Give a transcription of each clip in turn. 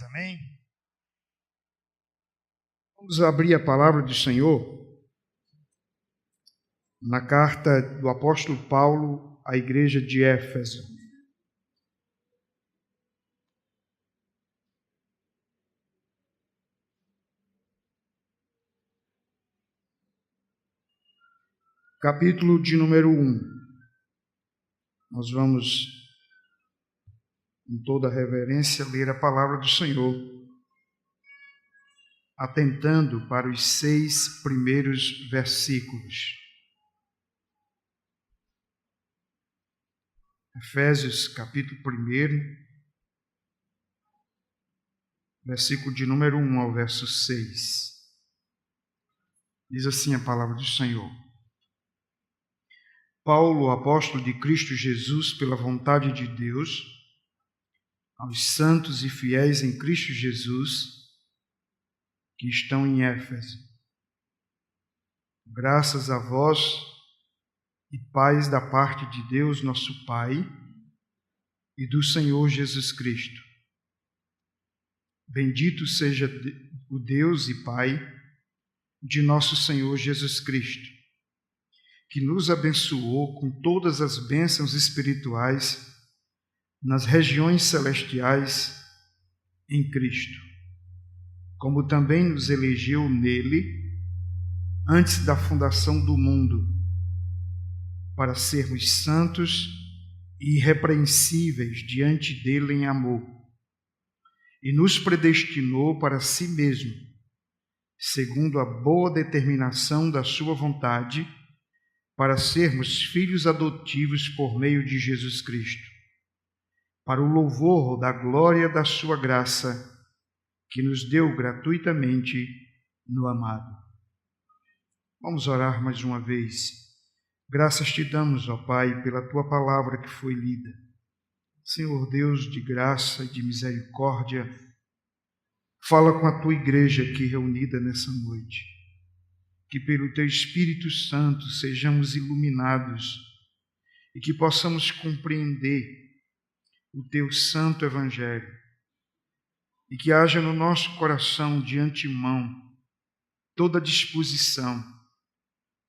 Amém? Vamos abrir a palavra do Senhor na carta do apóstolo Paulo à igreja de Éfeso. Capítulo de número 1. Nós vamos, com toda reverência, ler a palavra do Senhor, atentando para os 6 primeiros versículos. Efésios, capítulo 1, versículo de número 1 ao verso 6. Diz assim a palavra do Senhor. Paulo, apóstolo de Cristo Jesus, pela vontade de Deus, aos santos e fiéis em Cristo Jesus, que estão em Éfeso. Graças a vós e paz da parte de Deus, nosso Pai, e do Senhor Jesus Cristo. Bendito seja o Deus e Pai de nosso Senhor Jesus Cristo, que nos abençoou com todas as bênçãos espirituais nas regiões celestiais em Cristo, como também nos elegeu nele antes da fundação do mundo, para sermos santos e irrepreensíveis diante dele em amor, e nos predestinou para si mesmo, segundo a boa determinação da sua vontade, para sermos filhos adotivos por meio de Jesus Cristo, para o louvor da glória da sua graça, que nos deu gratuitamente no amado. Vamos orar mais uma vez. Graças te damos, ó Pai, pela tua palavra que foi lida. Senhor Deus de graça e de misericórdia, fala com a tua igreja aqui reunida nessa noite. Que pelo teu Espírito Santo sejamos iluminados e que possamos compreender o teu santo evangelho e que haja no nosso coração de antemão toda disposição,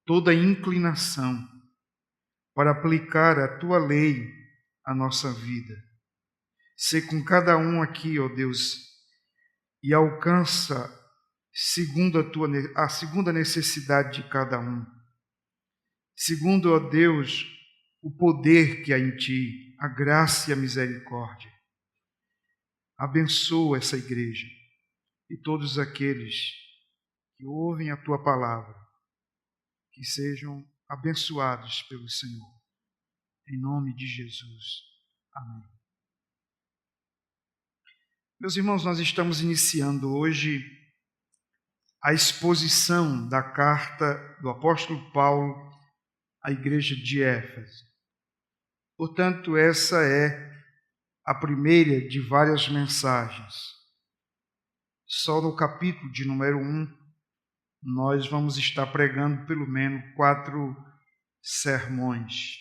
toda inclinação para aplicar a tua lei à nossa vida. Sê com cada um aqui, ó Deus, e alcança segundo a segunda necessidade de cada um. Segundo, ó Deus, o poder que há em ti, a graça e a misericórdia. Abençoa essa igreja e todos aqueles que ouvem a tua palavra, que sejam abençoados pelo Senhor. Em nome de Jesus. Amém. Meus irmãos, nós estamos iniciando hoje a exposição da carta do apóstolo Paulo à igreja de Éfeso. Portanto, essa é a primeira de várias mensagens. Só no capítulo de número 1, nós vamos estar pregando pelo menos 4 sermões.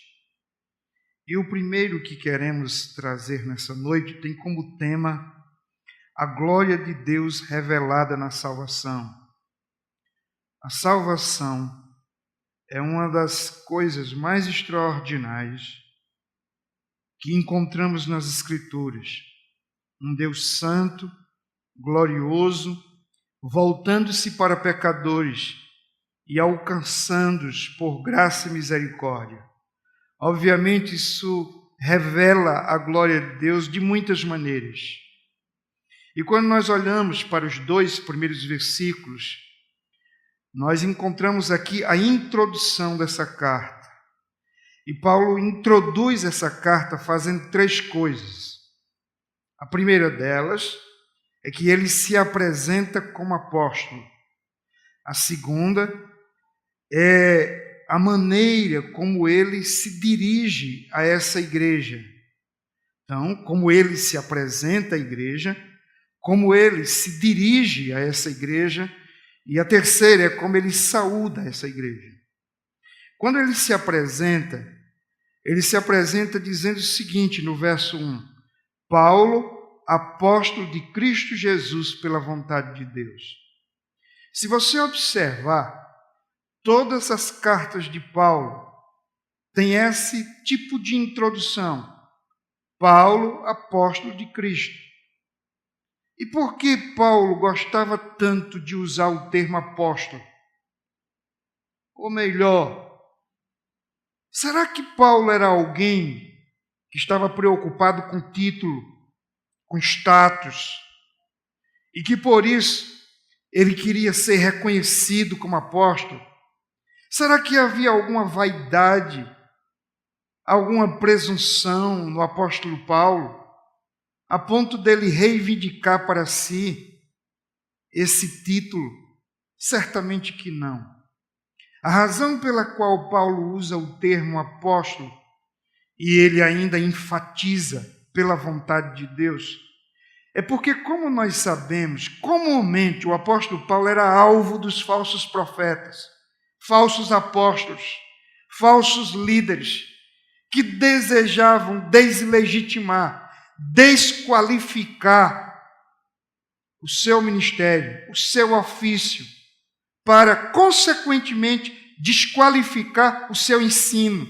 E o primeiro que queremos trazer nessa noite tem como tema a glória de Deus revelada na salvação. A salvação é uma das coisas mais extraordinárias que encontramos nas Escrituras. Um Deus santo, glorioso, voltando-se para pecadores e alcançando-os por graça e misericórdia. Obviamente, isso revela a glória de Deus de muitas maneiras. E quando nós olhamos para os 2 primeiros versículos, nós encontramos aqui a introdução dessa carta. E Paulo introduz essa carta fazendo 3 coisas. A primeira delas é que ele se apresenta como apóstolo. A segunda é a maneira como ele se dirige a essa igreja. Então, como ele se apresenta à igreja, como ele se dirige a essa igreja, e a terceira é como ele saúda essa igreja. Quando ele se apresenta dizendo o seguinte no verso 1: Paulo, apóstolo de Cristo Jesus pela vontade de Deus. Se você observar, todas as cartas de Paulo têm esse tipo de introdução. Paulo, apóstolo de Cristo. E por que Paulo gostava tanto de usar o termo apóstolo? Ou melhor, será que Paulo era alguém que estava preocupado com título, com status, e que por isso ele queria ser reconhecido como apóstolo? Será que havia alguma vaidade, alguma presunção no apóstolo Paulo, a ponto dele reivindicar para si esse título? Certamente que não. A razão pela qual Paulo usa o termo apóstolo, e ele ainda enfatiza pela vontade de Deus, é porque, como nós sabemos, comumente o apóstolo Paulo era alvo dos falsos profetas, falsos apóstolos, falsos líderes, que desejavam deslegitimar, desqualificar o seu ministério, o seu ofício, para, consequentemente, desqualificar o seu ensino.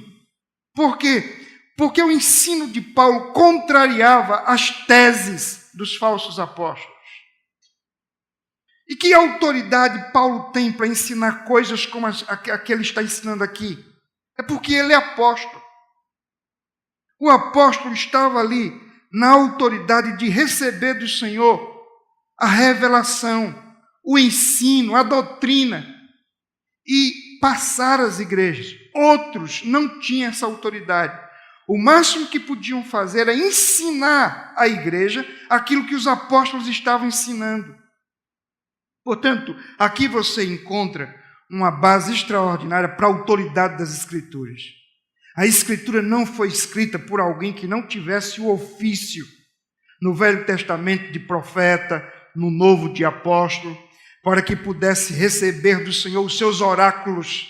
Por quê? Porque o ensino de Paulo contrariava as teses dos falsos apóstolos. E que autoridade Paulo tem para ensinar coisas como a que ele está ensinando aqui? É porque ele é apóstolo. O apóstolo estava ali na autoridade de receber do Senhor a revelação, o ensino, a doutrina e passar às igrejas. Outros não tinham essa autoridade. O máximo que podiam fazer era ensinar à igreja aquilo que os apóstolos estavam ensinando. Portanto, aqui você encontra uma base extraordinária para a autoridade das Escrituras. A Escritura não foi escrita por alguém que não tivesse o ofício no Velho Testamento de profeta, no Novo de apóstolo, para que pudesse receber do Senhor os seus oráculos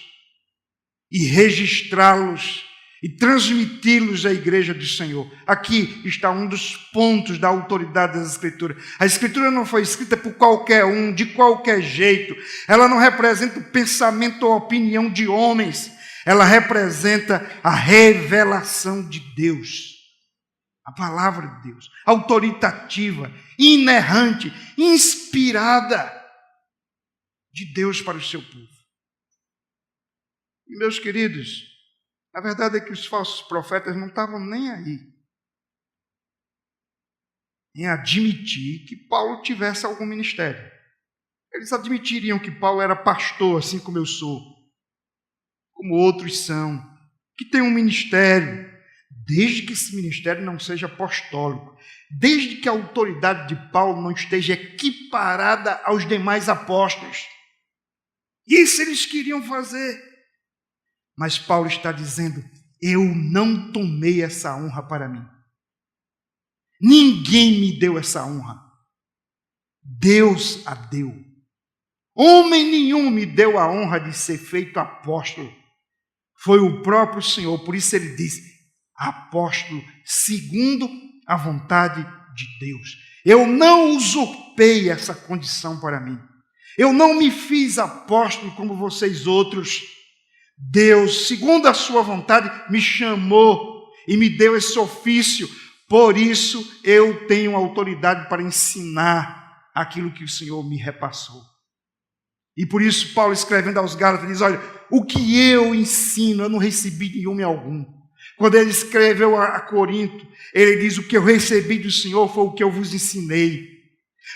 e registrá-los e transmiti-los à igreja do Senhor. Aqui está um dos pontos da autoridade das Escrituras. A Escritura não foi escrita por qualquer um, de qualquer jeito. Ela não representa o pensamento ou a opinião de homens. Ela representa a revelação de Deus. A palavra de Deus, autoritativa, inerrante, inspirada de Deus para o seu povo. E, meus queridos, a verdade é que os falsos profetas não estavam nem aí em admitir que Paulo tivesse algum ministério. Eles admitiriam que Paulo era pastor, assim como eu sou, como outros são, que tem um ministério, desde que esse ministério não seja apostólico, desde que a autoridade de Paulo não esteja equiparada aos demais apóstolos. Isso eles queriam fazer. Mas Paulo está dizendo, eu não tomei essa honra para mim. Ninguém me deu essa honra. Deus a deu. Homem nenhum me deu a honra de ser feito apóstolo. Foi o próprio Senhor. Por isso ele diz, apóstolo segundo a vontade de Deus. Eu não usurpei essa condição para mim. Eu não me fiz apóstolo como vocês outros. Deus, segundo a sua vontade, me chamou e me deu esse ofício. Por isso, eu tenho autoridade para ensinar aquilo que o Senhor me repassou. E por isso, Paulo, escrevendo aos Gálatas, diz, olha, o que eu ensino, eu não recebi de homem algum. Quando ele escreveu a Corinto, ele diz, o que eu recebi do Senhor foi o que eu vos ensinei.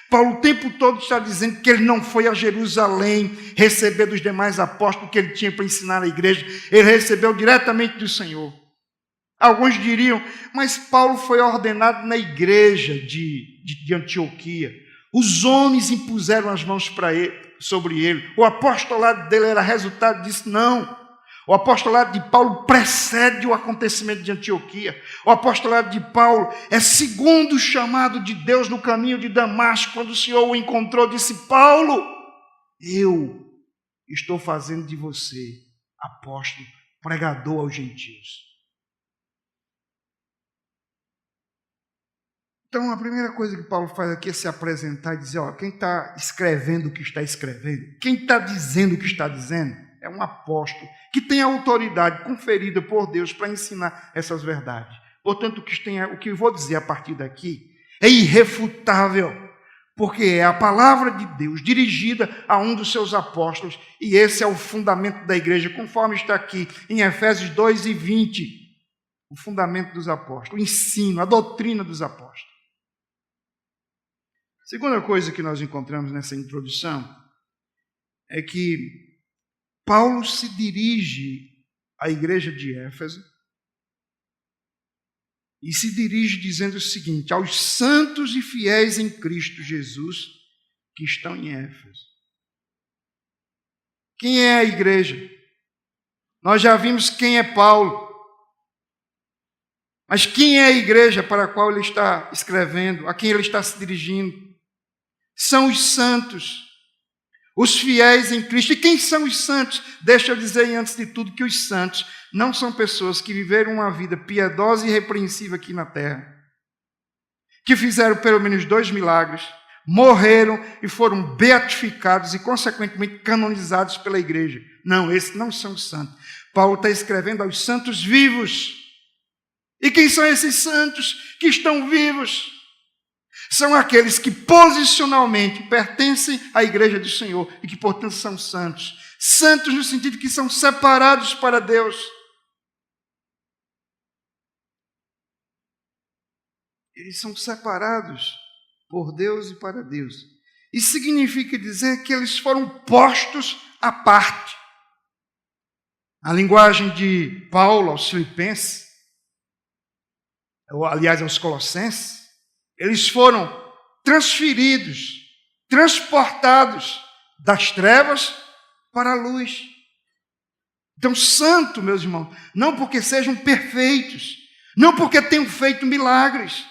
Paulo o tempo todo está dizendo que ele não foi a Jerusalém receber dos demais apóstolos que ele tinha para ensinar à igreja. Ele recebeu diretamente do Senhor. Alguns diriam, mas Paulo foi ordenado na igreja de Antioquia. Os homens impuseram as mãos sobre ele. O apostolado dele era resultado disso? Não. O apostolado de Paulo precede o acontecimento de Antioquia. O apostolado de Paulo é segundo o chamado de Deus no caminho de Damasco. Quando o Senhor o encontrou, disse, Paulo, eu estou fazendo de você apóstolo, pregador aos gentios. Então, a primeira coisa que Paulo faz aqui é se apresentar e dizer, quem está escrevendo o que está escrevendo, quem está dizendo o que está dizendo, é um apóstolo que tem autoridade conferida por Deus para ensinar essas verdades. Portanto, o que eu vou dizer a partir daqui é irrefutável, porque é a palavra de Deus dirigida a um dos seus apóstolos, e esse é o fundamento da igreja, conforme está aqui em Efésios 2:20, o fundamento dos apóstolos, o ensino, a doutrina dos apóstolos. Segunda coisa que nós encontramos nessa introdução é que Paulo se dirige à igreja de Éfeso e se dirige dizendo o seguinte: aos santos e fiéis em Cristo Jesus que estão em Éfeso. Quem é a igreja? Nós já vimos quem é Paulo. Mas quem é a igreja para a qual ele está escrevendo, a quem ele está se dirigindo? São os santos, os fiéis em Cristo. E quem são os santos? Deixa eu dizer antes de tudo que os santos não são pessoas que viveram uma vida piedosa e irrepreensível aqui na terra, que fizeram pelo menos 2 milagres, morreram e foram beatificados e, consequentemente, canonizados pela igreja. Não, esses não são os santos. Paulo está escrevendo aos santos vivos. E quem são esses santos que estão vivos? São aqueles que posicionalmente pertencem à igreja do Senhor e que, portanto, são santos. Santos no sentido que são separados para Deus. Eles são separados por Deus e para Deus. Isso significa dizer que eles foram postos à parte. A linguagem de Paulo aos Filipenses, ou aliás aos Colossenses, eles foram transferidos, transportados das trevas para a luz. Então, santo, meus irmãos, não porque sejam perfeitos, não porque tenham feito milagres,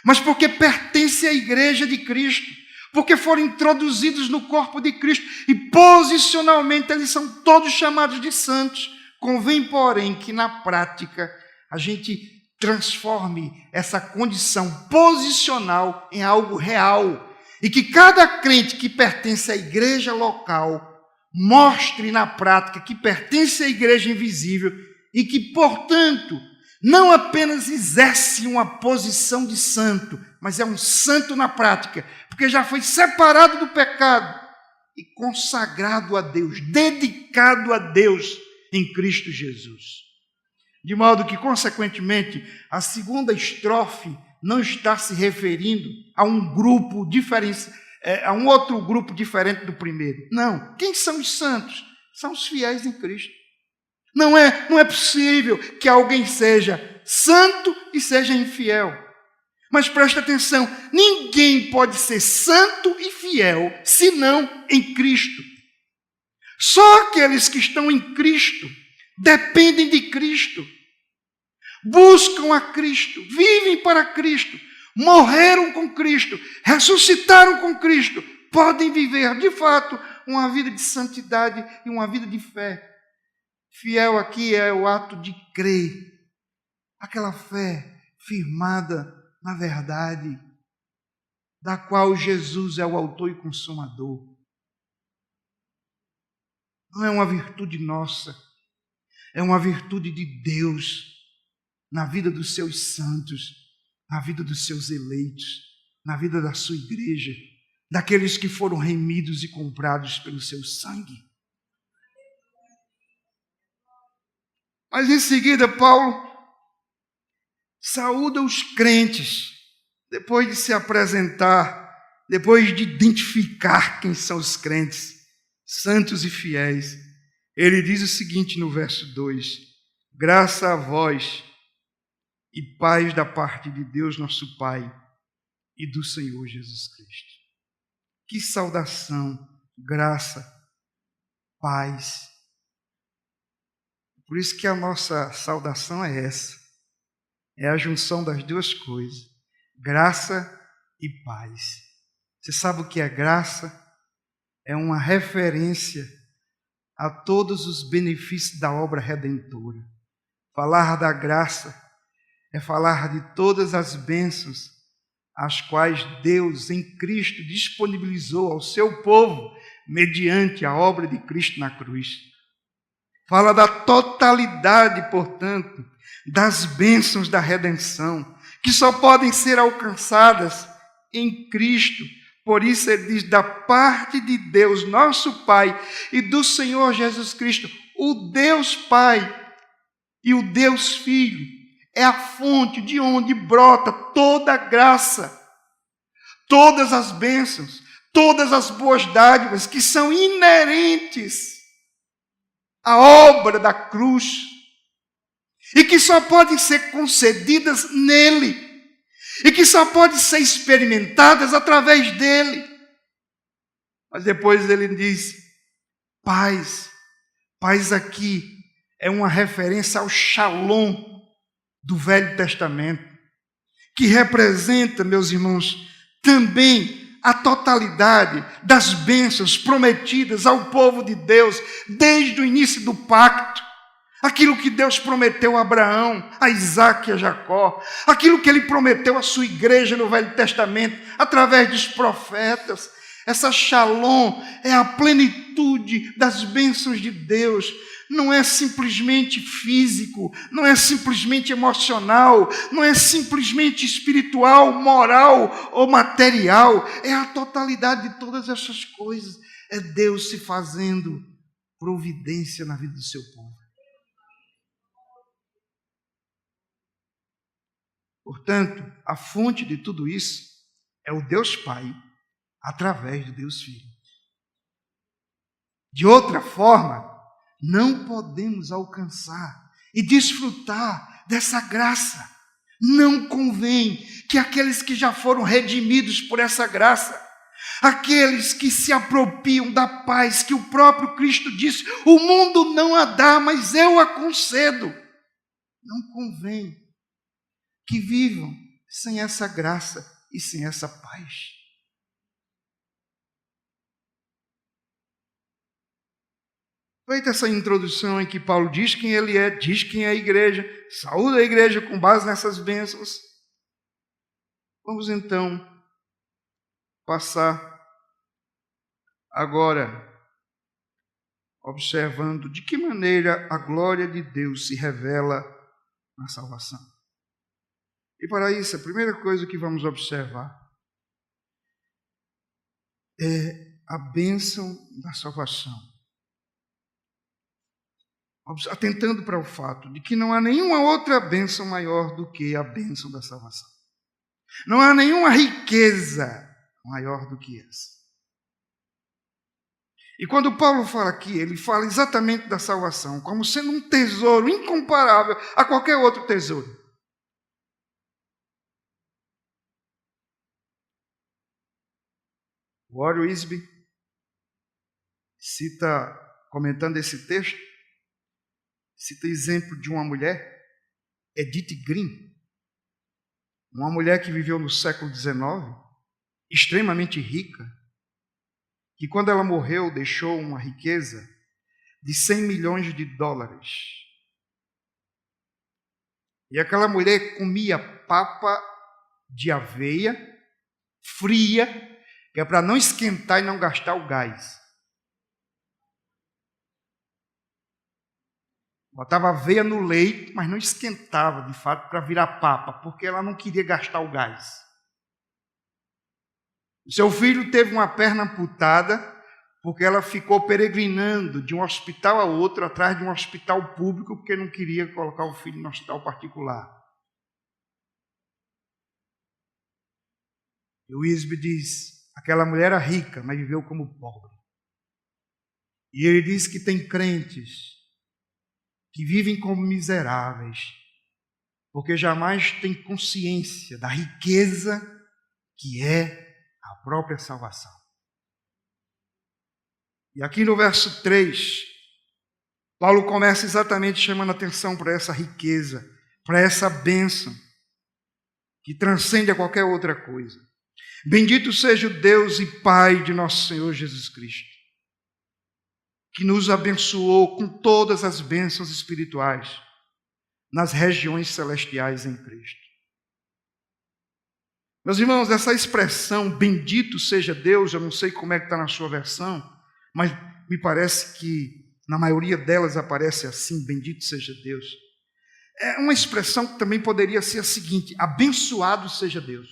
mas porque pertencem à igreja de Cristo, porque foram introduzidos no corpo de Cristo e posicionalmente eles são todos chamados de santos. Convém, porém, que na prática a gente transforme essa condição posicional em algo real e que cada crente que pertence à igreja local mostre na prática que pertence à igreja invisível e que, portanto, não apenas exerce uma posição de santo, mas é um santo na prática, porque já foi separado do pecado e consagrado a Deus, dedicado a Deus em Cristo Jesus. De modo que, consequentemente, a segunda estrofe não está se referindo a um grupo diferente, a um outro grupo diferente do primeiro. Não. Quem são os santos? São os fiéis em Cristo. Não é possível que alguém seja santo e seja infiel. Mas presta atenção, ninguém pode ser santo e fiel senão em Cristo. Só aqueles que estão em Cristo dependem de Cristo, buscam a Cristo, vivem para Cristo, morreram com Cristo, ressuscitaram com Cristo, podem viver de fato uma vida de santidade e uma vida de fé. Fiel aqui é o ato de crer, aquela fé firmada na verdade, da qual Jesus é o autor e consumador. Não é uma virtude nossa, é uma virtude de Deus na vida dos seus santos, na vida dos seus eleitos, na vida da sua igreja, daqueles que foram remidos e comprados pelo seu sangue. Mas em seguida, Paulo saúda os crentes, depois de se apresentar, depois de identificar quem são os crentes, santos e fiéis. Ele diz o seguinte no verso 2: graça a vós e paz da parte de Deus nosso Pai e do Senhor Jesus Cristo. Que saudação, graça, paz. Por isso que a nossa saudação é essa. É a junção das duas coisas, graça e paz. Você sabe o que é graça? É uma referência a todos os benefícios da obra redentora. Falar da graça é falar de todas as bênçãos as quais Deus em Cristo disponibilizou ao seu povo mediante a obra de Cristo na cruz. Fala da totalidade, portanto, das bênçãos da redenção, que só podem ser alcançadas em Cristo. Por isso ele diz, da parte de Deus, nosso Pai, e do Senhor Jesus Cristo, o Deus Pai e o Deus Filho, é a fonte de onde brota toda a graça, todas as bênçãos, todas as boas dádivas que são inerentes à obra da cruz e que só podem ser concedidas nele e que só podem ser experimentadas através dele. Mas depois ele diz, paz. Paz aqui é uma referência ao Shalom do Velho Testamento, que representa, meus irmãos, também a totalidade das bênçãos prometidas ao povo de Deus desde o início do pacto. Aquilo que Deus prometeu a Abraão, a Isaque e a Jacó, aquilo que ele prometeu à sua igreja no Velho Testamento, através dos profetas. Essa Shalom é a plenitude das bênçãos de Deus. Não é simplesmente físico, não é simplesmente emocional, não é simplesmente espiritual, moral ou material. É a totalidade de todas essas coisas. É Deus se fazendo providência na vida do seu povo. Portanto, a fonte de tudo isso é o Deus Pai, através do Deus Filho. De outra forma, não podemos alcançar e desfrutar dessa graça. Não convém que aqueles que já foram redimidos por essa graça, aqueles que se apropriam da paz que o próprio Cristo disse, o mundo não a dá, mas eu a concedo. Não convém que vivam sem essa graça e sem essa paz. Feita essa introdução em que Paulo diz quem ele é, diz quem é a igreja, saúda a igreja com base nessas bênçãos, vamos então passar agora observando de que maneira a glória de Deus se revela na salvação. E para isso, a primeira coisa que vamos observar é a bênção da salvação. Atentando para o fato de que não há nenhuma outra bênção maior do que a bênção da salvação. Não há nenhuma riqueza maior do que essa. E quando Paulo fala aqui, ele fala exatamente da salvação como sendo um tesouro incomparável a qualquer outro tesouro. O Warren Wiersbe cita, comentando esse texto, cita exemplo de uma mulher, Edith Green, uma mulher que viveu no século XIX, extremamente rica, que quando ela morreu deixou uma riqueza de 100 milhões de dólares. E aquela mulher comia papa de aveia, fria, que é para não esquentar e não gastar o gás. Botava aveia no leite, mas não esquentava, de fato, para virar papa, porque ela não queria gastar o gás. O seu filho teve uma perna amputada, porque ela ficou peregrinando de um hospital a outro, atrás de um hospital público, porque não queria colocar o filho no hospital particular. E o Wiersbe diz, aquela mulher era rica, mas viveu como pobre. E ele diz que tem crentes que vivem como miseráveis, porque jamais têm consciência da riqueza que é a própria salvação. E aqui no verso 3, Paulo começa exatamente chamando a atenção para essa riqueza, para essa bênção, que transcende a qualquer outra coisa. Bendito seja o Deus e Pai de nosso Senhor Jesus Cristo, que nos abençoou com todas as bênçãos espirituais nas regiões celestiais em Cristo. Meus irmãos, essa expressão, bendito seja Deus, eu não sei como é que está na sua versão, mas me parece que na maioria delas aparece assim, bendito seja Deus. É uma expressão que também poderia ser a seguinte, abençoado seja Deus.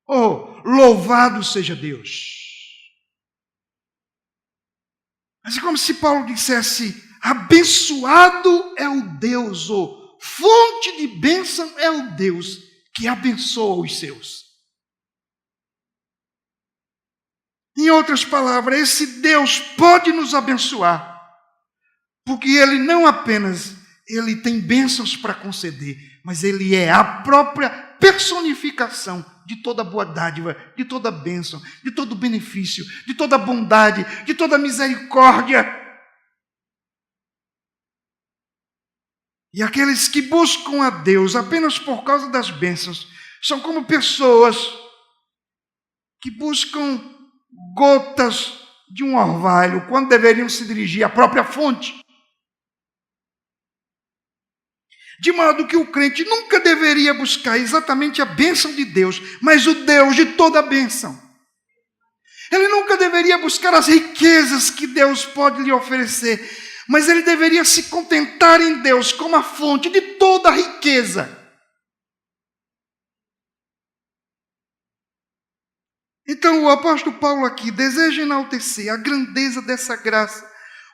Ou louvado seja Deus. Mas é como se Paulo dissesse, abençoado é o Deus, ou fonte de bênção é o Deus que abençoa os seus. Em outras palavras, esse Deus pode nos abençoar, porque Ele não apenas Ele tem bênçãos para conceder, mas Ele é a própria personificação de toda boa dádiva, de toda bênção, de todo benefício, de toda bondade, de toda misericórdia. E aqueles que buscam a Deus apenas por causa das bênçãos, são como pessoas que buscam gotas de um orvalho, quando deveriam se dirigir à própria fonte. De modo que o crente nunca deveria buscar exatamente a bênção de Deus, mas o Deus de toda a bênção. Ele nunca deveria buscar as riquezas que Deus pode lhe oferecer, mas ele deveria se contentar em Deus como a fonte de toda a riqueza. Então o apóstolo Paulo aqui deseja enaltecer a grandeza dessa graça,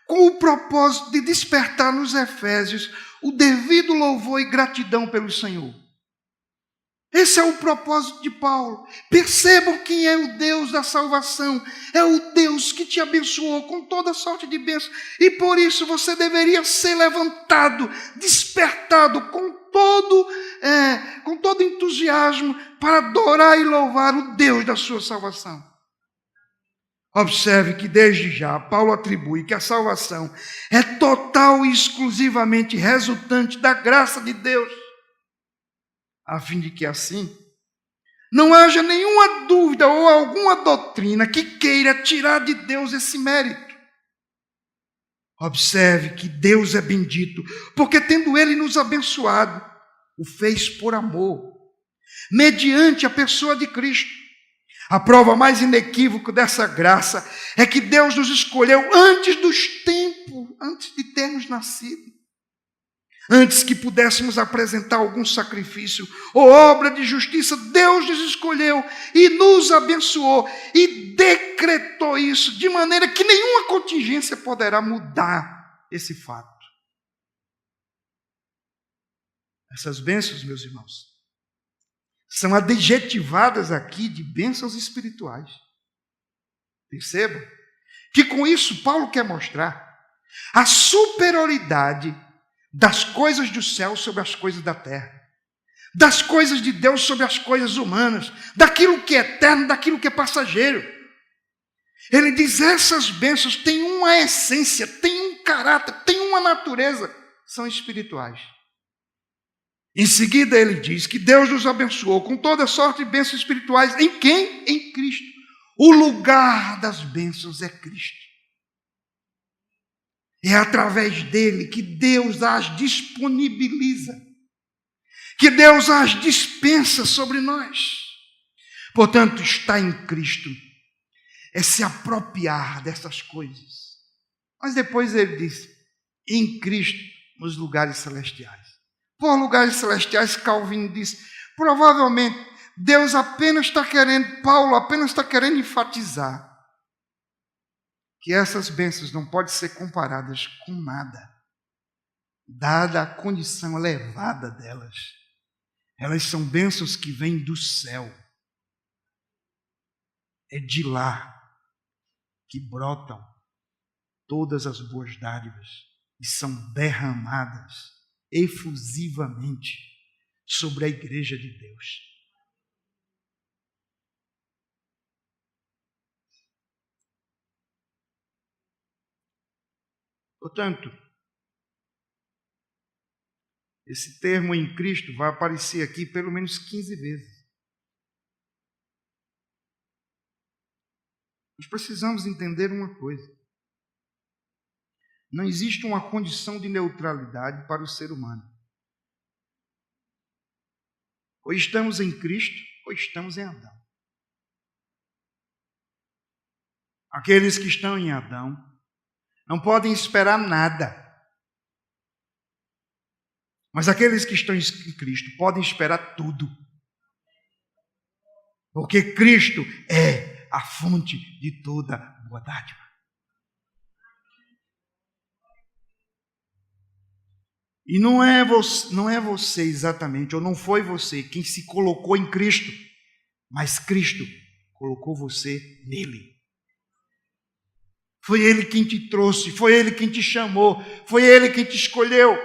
com o propósito de despertar nos Efésios o devido louvor e gratidão pelo Senhor. Esse é o propósito de Paulo. Percebam quem é o Deus da salvação. É o Deus que te abençoou com toda sorte de bênçãos. E por isso você deveria ser levantado, despertado com todo entusiasmo para adorar e louvar o Deus da sua salvação. Observe que desde já Paulo atribui que a salvação é total e exclusivamente resultante da graça de Deus, a fim de que assim não haja nenhuma dúvida ou alguma doutrina que queira tirar de Deus esse mérito. Observe que Deus é bendito, porque tendo Ele nos abençoado, o fez por amor, mediante a pessoa de Cristo. A prova mais inequívoca dessa graça é que Deus nos escolheu antes dos tempos, antes de termos nascido. Antes que pudéssemos apresentar algum sacrifício ou obra de justiça, Deus nos escolheu e nos abençoou e decretou isso de maneira que nenhuma contingência poderá mudar esse fato. Essas bênçãos, meus irmãos, são adjetivadas aqui de bênçãos espirituais. Percebam que com isso Paulo quer mostrar a superioridade das coisas do céu sobre as coisas da terra, das coisas de Deus sobre as coisas humanas, daquilo que é eterno, daquilo que é passageiro. Ele diz, essas bênçãos têm uma essência, têm um caráter, têm uma natureza, são espirituais. Em seguida ele diz que Deus nos abençoou com toda sorte de bênçãos espirituais. Em quem? Em Cristo. O lugar das bênçãos é Cristo. É através dele que Deus as disponibiliza, que Deus as dispensa sobre nós. Portanto, estar em Cristo é se apropriar dessas coisas. Mas depois ele diz, em Cristo, nos lugares celestiais. Por lugares celestiais, Calvino diz, provavelmente Deus Paulo apenas está querendo enfatizar que essas bênçãos não podem ser comparadas com nada, dada a condição elevada delas. Elas são bênçãos que vêm do céu. É de lá que brotam todas as boas dádivas e são derramadas efusivamente sobre a igreja de Deus. Portanto, esse termo em Cristo vai aparecer aqui pelo menos 15 vezes. Nós precisamos entender uma coisa. Não existe uma condição de neutralidade para o ser humano. Ou estamos em Cristo, ou estamos em Adão. Aqueles que estão em Adão não podem esperar nada. Mas aqueles que estão em Cristo podem esperar tudo. Porque Cristo é a fonte de toda boa dádiva. E não é você exatamente, ou não foi você quem se colocou em Cristo, mas Cristo colocou você nele. Foi Ele quem te trouxe, foi Ele quem te chamou, foi Ele quem te escolheu,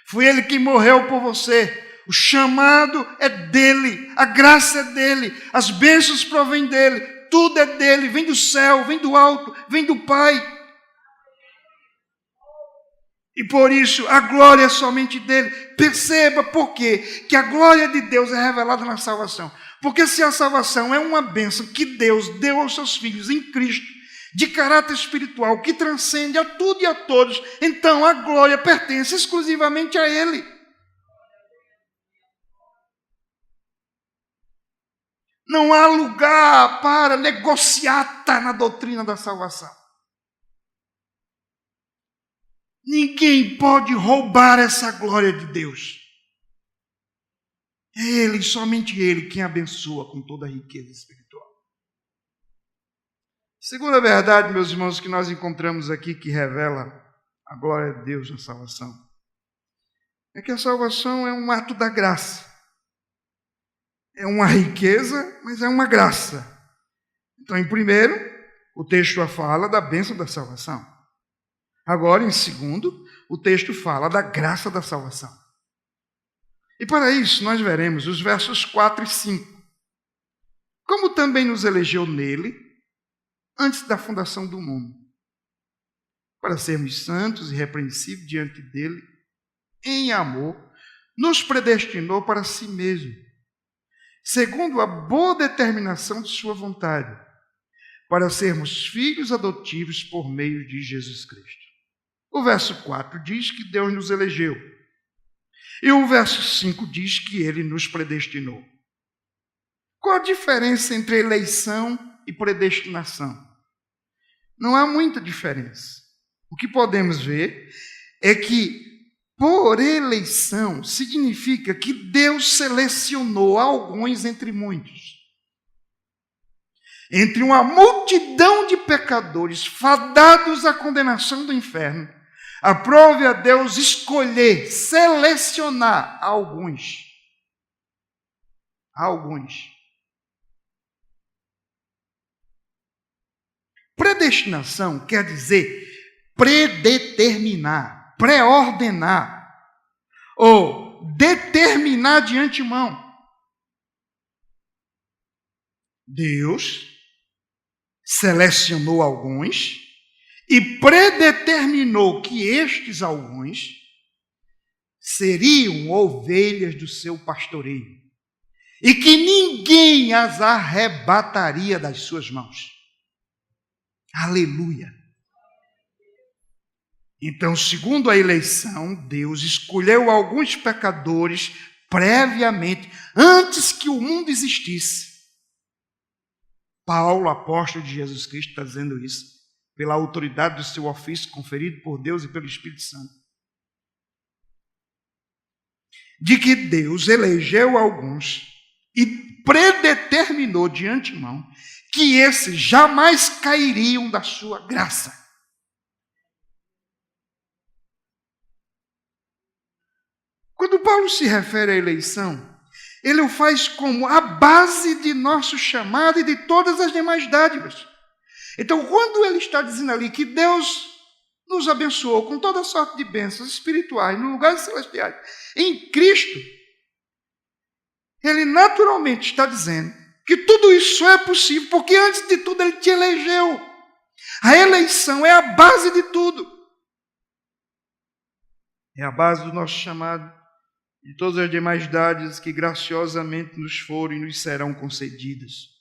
foi Ele quem morreu por você. O chamado é dele, a graça é dele, as bênçãos provêm dele, tudo é dele, vem do céu, vem do alto, vem do Pai. E por isso a glória é somente dele. Perceba por quê? Que a glória de Deus é revelada na salvação. Porque se a salvação é uma bênção que Deus deu aos seus filhos em Cristo, de caráter espiritual, que transcende a tudo e a todos, então a glória pertence exclusivamente a Ele. Não há lugar para negociata na doutrina da salvação. Ninguém pode roubar essa glória de Deus. É Ele, somente Ele, quem abençoa com toda a riqueza espiritual. Segunda verdade, meus irmãos, que nós encontramos aqui, que revela a glória de Deus na salvação, é que a salvação é um ato da graça. É uma riqueza, mas é uma graça. Então, em primeiro, o texto fala da bênção da salvação. Agora, em segundo, o texto fala da graça da salvação. E para isso, nós veremos os versos 4 e 5. Como também nos elegeu nele, antes da fundação do mundo, para sermos santos e irrepreensíveis diante dele, em amor, nos predestinou para si mesmo, segundo a boa determinação de sua vontade, para sermos filhos adotivos por meio de Jesus Cristo. O verso 4 diz que Deus nos elegeu. E o verso 5 diz que Ele nos predestinou. Qual a diferença entre eleição e predestinação? Não há muita diferença. O que podemos ver é que por eleição significa que Deus selecionou alguns entre muitos. Entre uma multidão de pecadores fadados à condenação do inferno, aprove a Deus escolher, selecionar alguns. Predestinação quer dizer predeterminar, pré-ordenar, ou determinar de antemão. Deus selecionou alguns e predeterminou que estes alguns seriam ovelhas do seu pastoreio e que ninguém as arrebataria das suas mãos. Aleluia! Então, segundo a eleição, Deus escolheu alguns pecadores previamente, antes que o mundo existisse. Paulo, apóstolo de Jesus Cristo, está dizendo isso, pela autoridade do seu ofício conferido por Deus e pelo Espírito Santo. De que Deus elegeu alguns e predeterminou de antemão que esses jamais cairiam da sua graça. Quando Paulo se refere à eleição, ele o faz como a base de nosso chamado e de todas as demais dádivas. Então, quando ele está dizendo ali que Deus nos abençoou com toda sorte de bênçãos espirituais no lugares celestiais em Cristo, ele naturalmente está dizendo que tudo isso só é possível porque antes de tudo ele te elegeu. A eleição é a base de tudo. É a base do nosso chamado e de todas as demais dádivas que graciosamente nos foram e nos serão concedidas.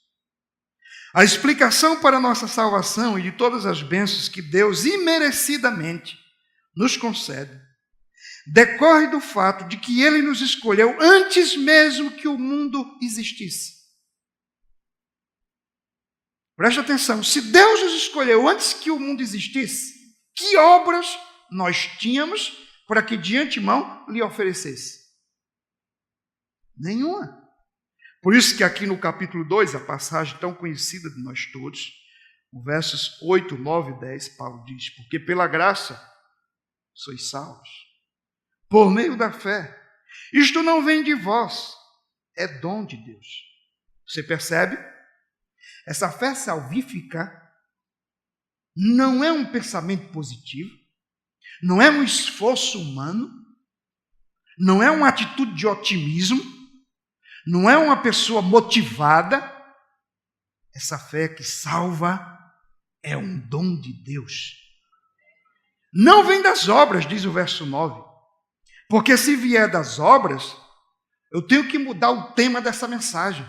A explicação para a nossa salvação e de todas as bênçãos que Deus imerecidamente nos concede decorre do fato de que ele nos escolheu antes mesmo que o mundo existisse. Preste atenção, se Deus nos escolheu antes que o mundo existisse, que obras nós tínhamos para que de antemão lhe oferecesse? Nenhuma. Por isso que aqui no capítulo 2, a passagem tão conhecida de nós todos, no versos 8, 9 e 10, Paulo diz: porque pela graça sois salvos, por meio da fé. Isto não vem de vós, é dom de Deus. Você percebe? Essa fé salvífica não é um pensamento positivo, não é um esforço humano, não é uma atitude de otimismo, não é uma pessoa motivada. Essa fé que salva é um dom de Deus. Não vem das obras, diz o verso 9. Porque se vier das obras, eu tenho que mudar o tema dessa mensagem.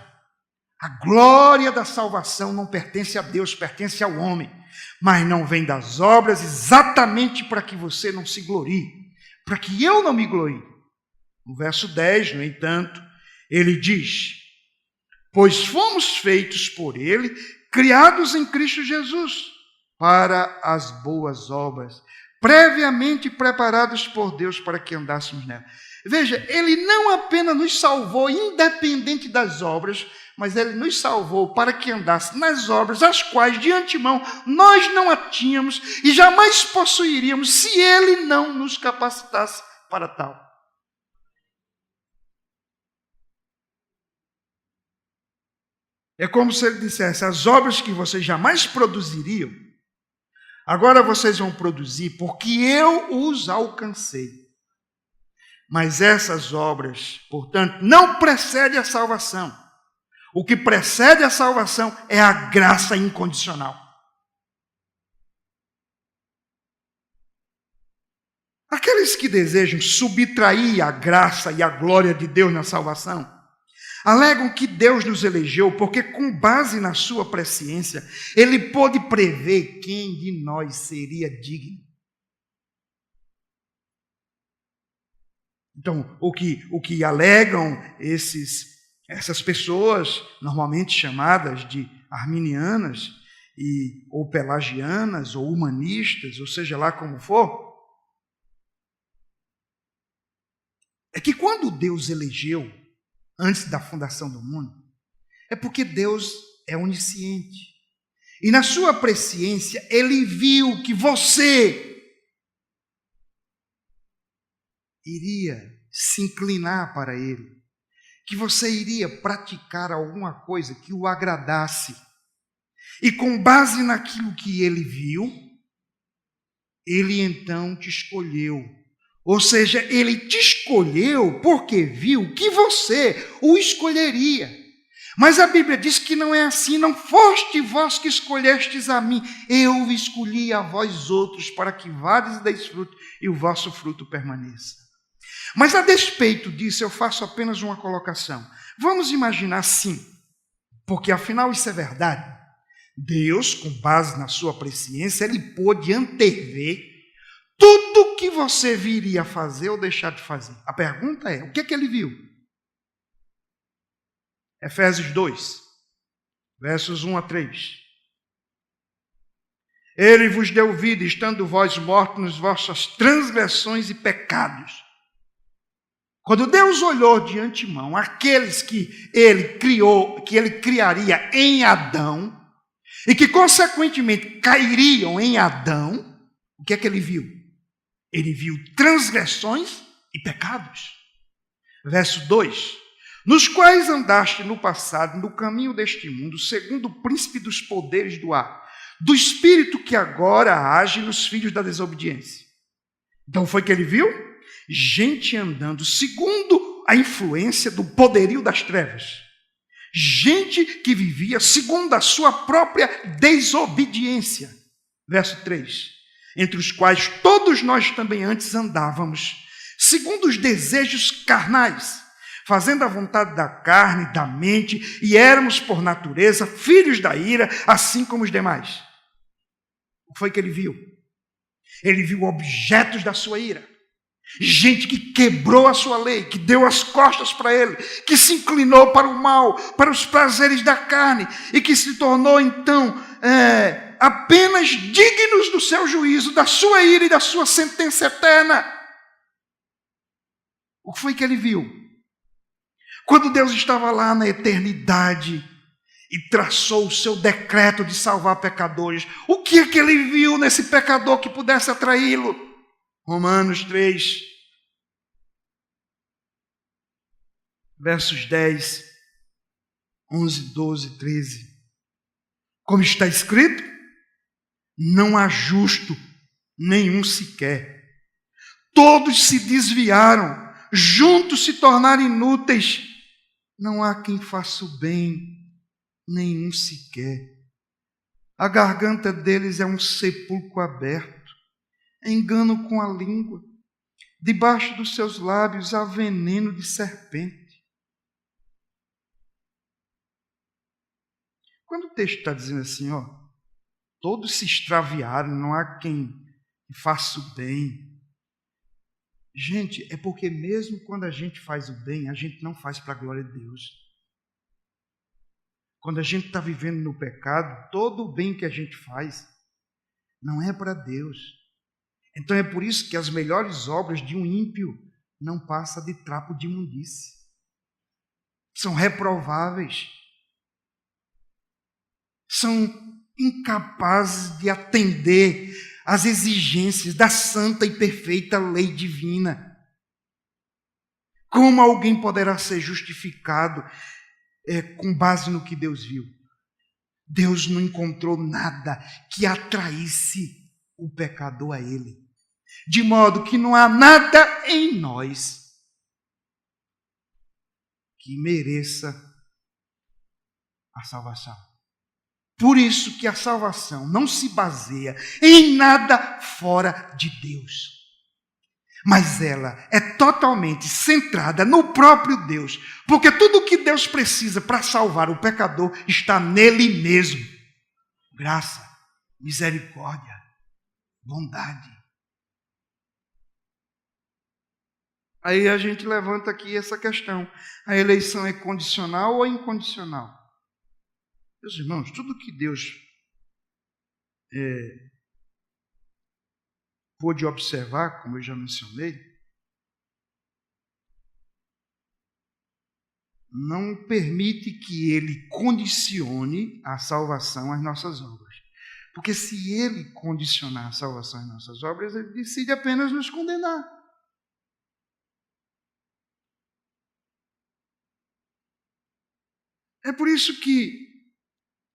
A glória da salvação não pertence a Deus, pertence ao homem. Mas não vem das obras exatamente para que você não se glorie, para que eu não me glorie. No verso 10, no entanto, ele diz: pois fomos feitos por ele, criados em Cristo Jesus, para as boas obras, previamente preparadas por Deus para que andássemos nela. Veja, ele não apenas nos salvou independente das obras, mas ele nos salvou para que andasse nas obras, as quais de antemão nós não a tínhamos e jamais possuiríamos se ele não nos capacitasse para tal. É como se ele dissesse: as obras que vocês jamais produziriam, agora vocês vão produzir porque eu os alcancei. Mas essas obras, portanto, não precedem a salvação. O que precede a salvação é a graça incondicional. Aqueles que desejam subtrair a graça e a glória de Deus na salvação, alegam que Deus nos elegeu porque, com base na sua presciência, ele pôde prever quem de nós seria digno. Então, o que alegam essas pessoas, normalmente chamadas de arminianas, ou pelagianas, ou humanistas, ou seja lá como for, é que quando Deus elegeu, antes da fundação do mundo, é porque Deus é onisciente. E na sua presciência, ele viu que você iria se inclinar para ele, que você iria praticar alguma coisa que o agradasse. E com base naquilo que ele viu, ele então te escolheu. Ou seja, ele te escolheu porque viu que você o escolheria. Mas a Bíblia diz que não é assim. Não foste vós que escolhestes a mim, eu escolhi a vós outros para que vades e deis fruto e o vosso fruto permaneça. Mas a despeito disso, eu faço apenas uma colocação. Vamos imaginar assim, porque afinal isso é verdade. Deus, com base na sua presciência, ele pôde antever tudo que você viria a fazer ou deixar de fazer. A pergunta é, o que é que ele viu? Efésios 2, versos 1 a 3. Ele vos deu vida, estando vós mortos nas vossas transgressões e pecados. Quando Deus olhou de antemão aqueles que ele criou, que ele criaria em Adão, e que consequentemente cairiam em Adão, o que é que ele viu? Ele viu transgressões e pecados. Verso 2. Nos quais andaste no passado, no caminho deste mundo, segundo o príncipe dos poderes do ar, do espírito que agora age nos filhos da desobediência. Então foi que ele viu? Gente andando segundo a influência do poderio das trevas. Gente que vivia segundo a sua própria desobediência. Verso 3. Entre os quais todos nós também antes andávamos, segundo os desejos carnais, fazendo a vontade da carne e da mente, e éramos por natureza filhos da ira, assim como os demais. O que foi que ele viu? Ele viu objetos da sua ira. Gente que quebrou a sua lei, que deu as costas para ele, que se inclinou para o mal, para os prazeres da carne e que se tornou então apenas dignos do seu juízo, da sua ira e da sua sentença eterna. O que foi que ele viu? Quando Deus estava lá na eternidade e traçou o seu decreto de salvar pecadores, o que é que ele viu nesse pecador que pudesse atraí-lo? Romanos 3, versos 10, 11, 12, 13. Como está escrito, não há justo nenhum sequer. Todos se desviaram, juntos se tornaram inúteis. Não há quem faça o bem, nenhum sequer. A garganta deles é um sepulcro aberto. Engano com a língua, debaixo dos seus lábios há veneno de serpente. Quando o texto está dizendo assim, todos se extraviaram, não há quem faça o bem. Gente, é porque mesmo quando a gente faz o bem, a gente não faz para a glória de Deus. Quando a gente está vivendo no pecado, todo o bem que a gente faz não é para Deus. Então é por isso que as melhores obras de um ímpio não passam de trapo de imundície. São reprováveis. São incapazes de atender às exigências da santa e perfeita lei divina. Como alguém poderá ser justificado com base no que Deus viu? Deus não encontrou nada que atraísse o pecador a ele. De modo que não há nada em nós que mereça a salvação. Por isso que a salvação não se baseia em nada fora de Deus. Mas ela é totalmente centrada no próprio Deus. Porque tudo o que Deus precisa para salvar o pecador está nele mesmo. Graça, misericórdia, bondade. Aí a gente levanta aqui essa questão. A eleição é condicional ou incondicional? Meus irmãos, tudo que Deus pôde observar, como eu já mencionei, não permite que Ele condicione a salvação às nossas obras. Porque se Ele condicionar a salvação às nossas obras, Ele decide apenas nos condenar. É por isso que,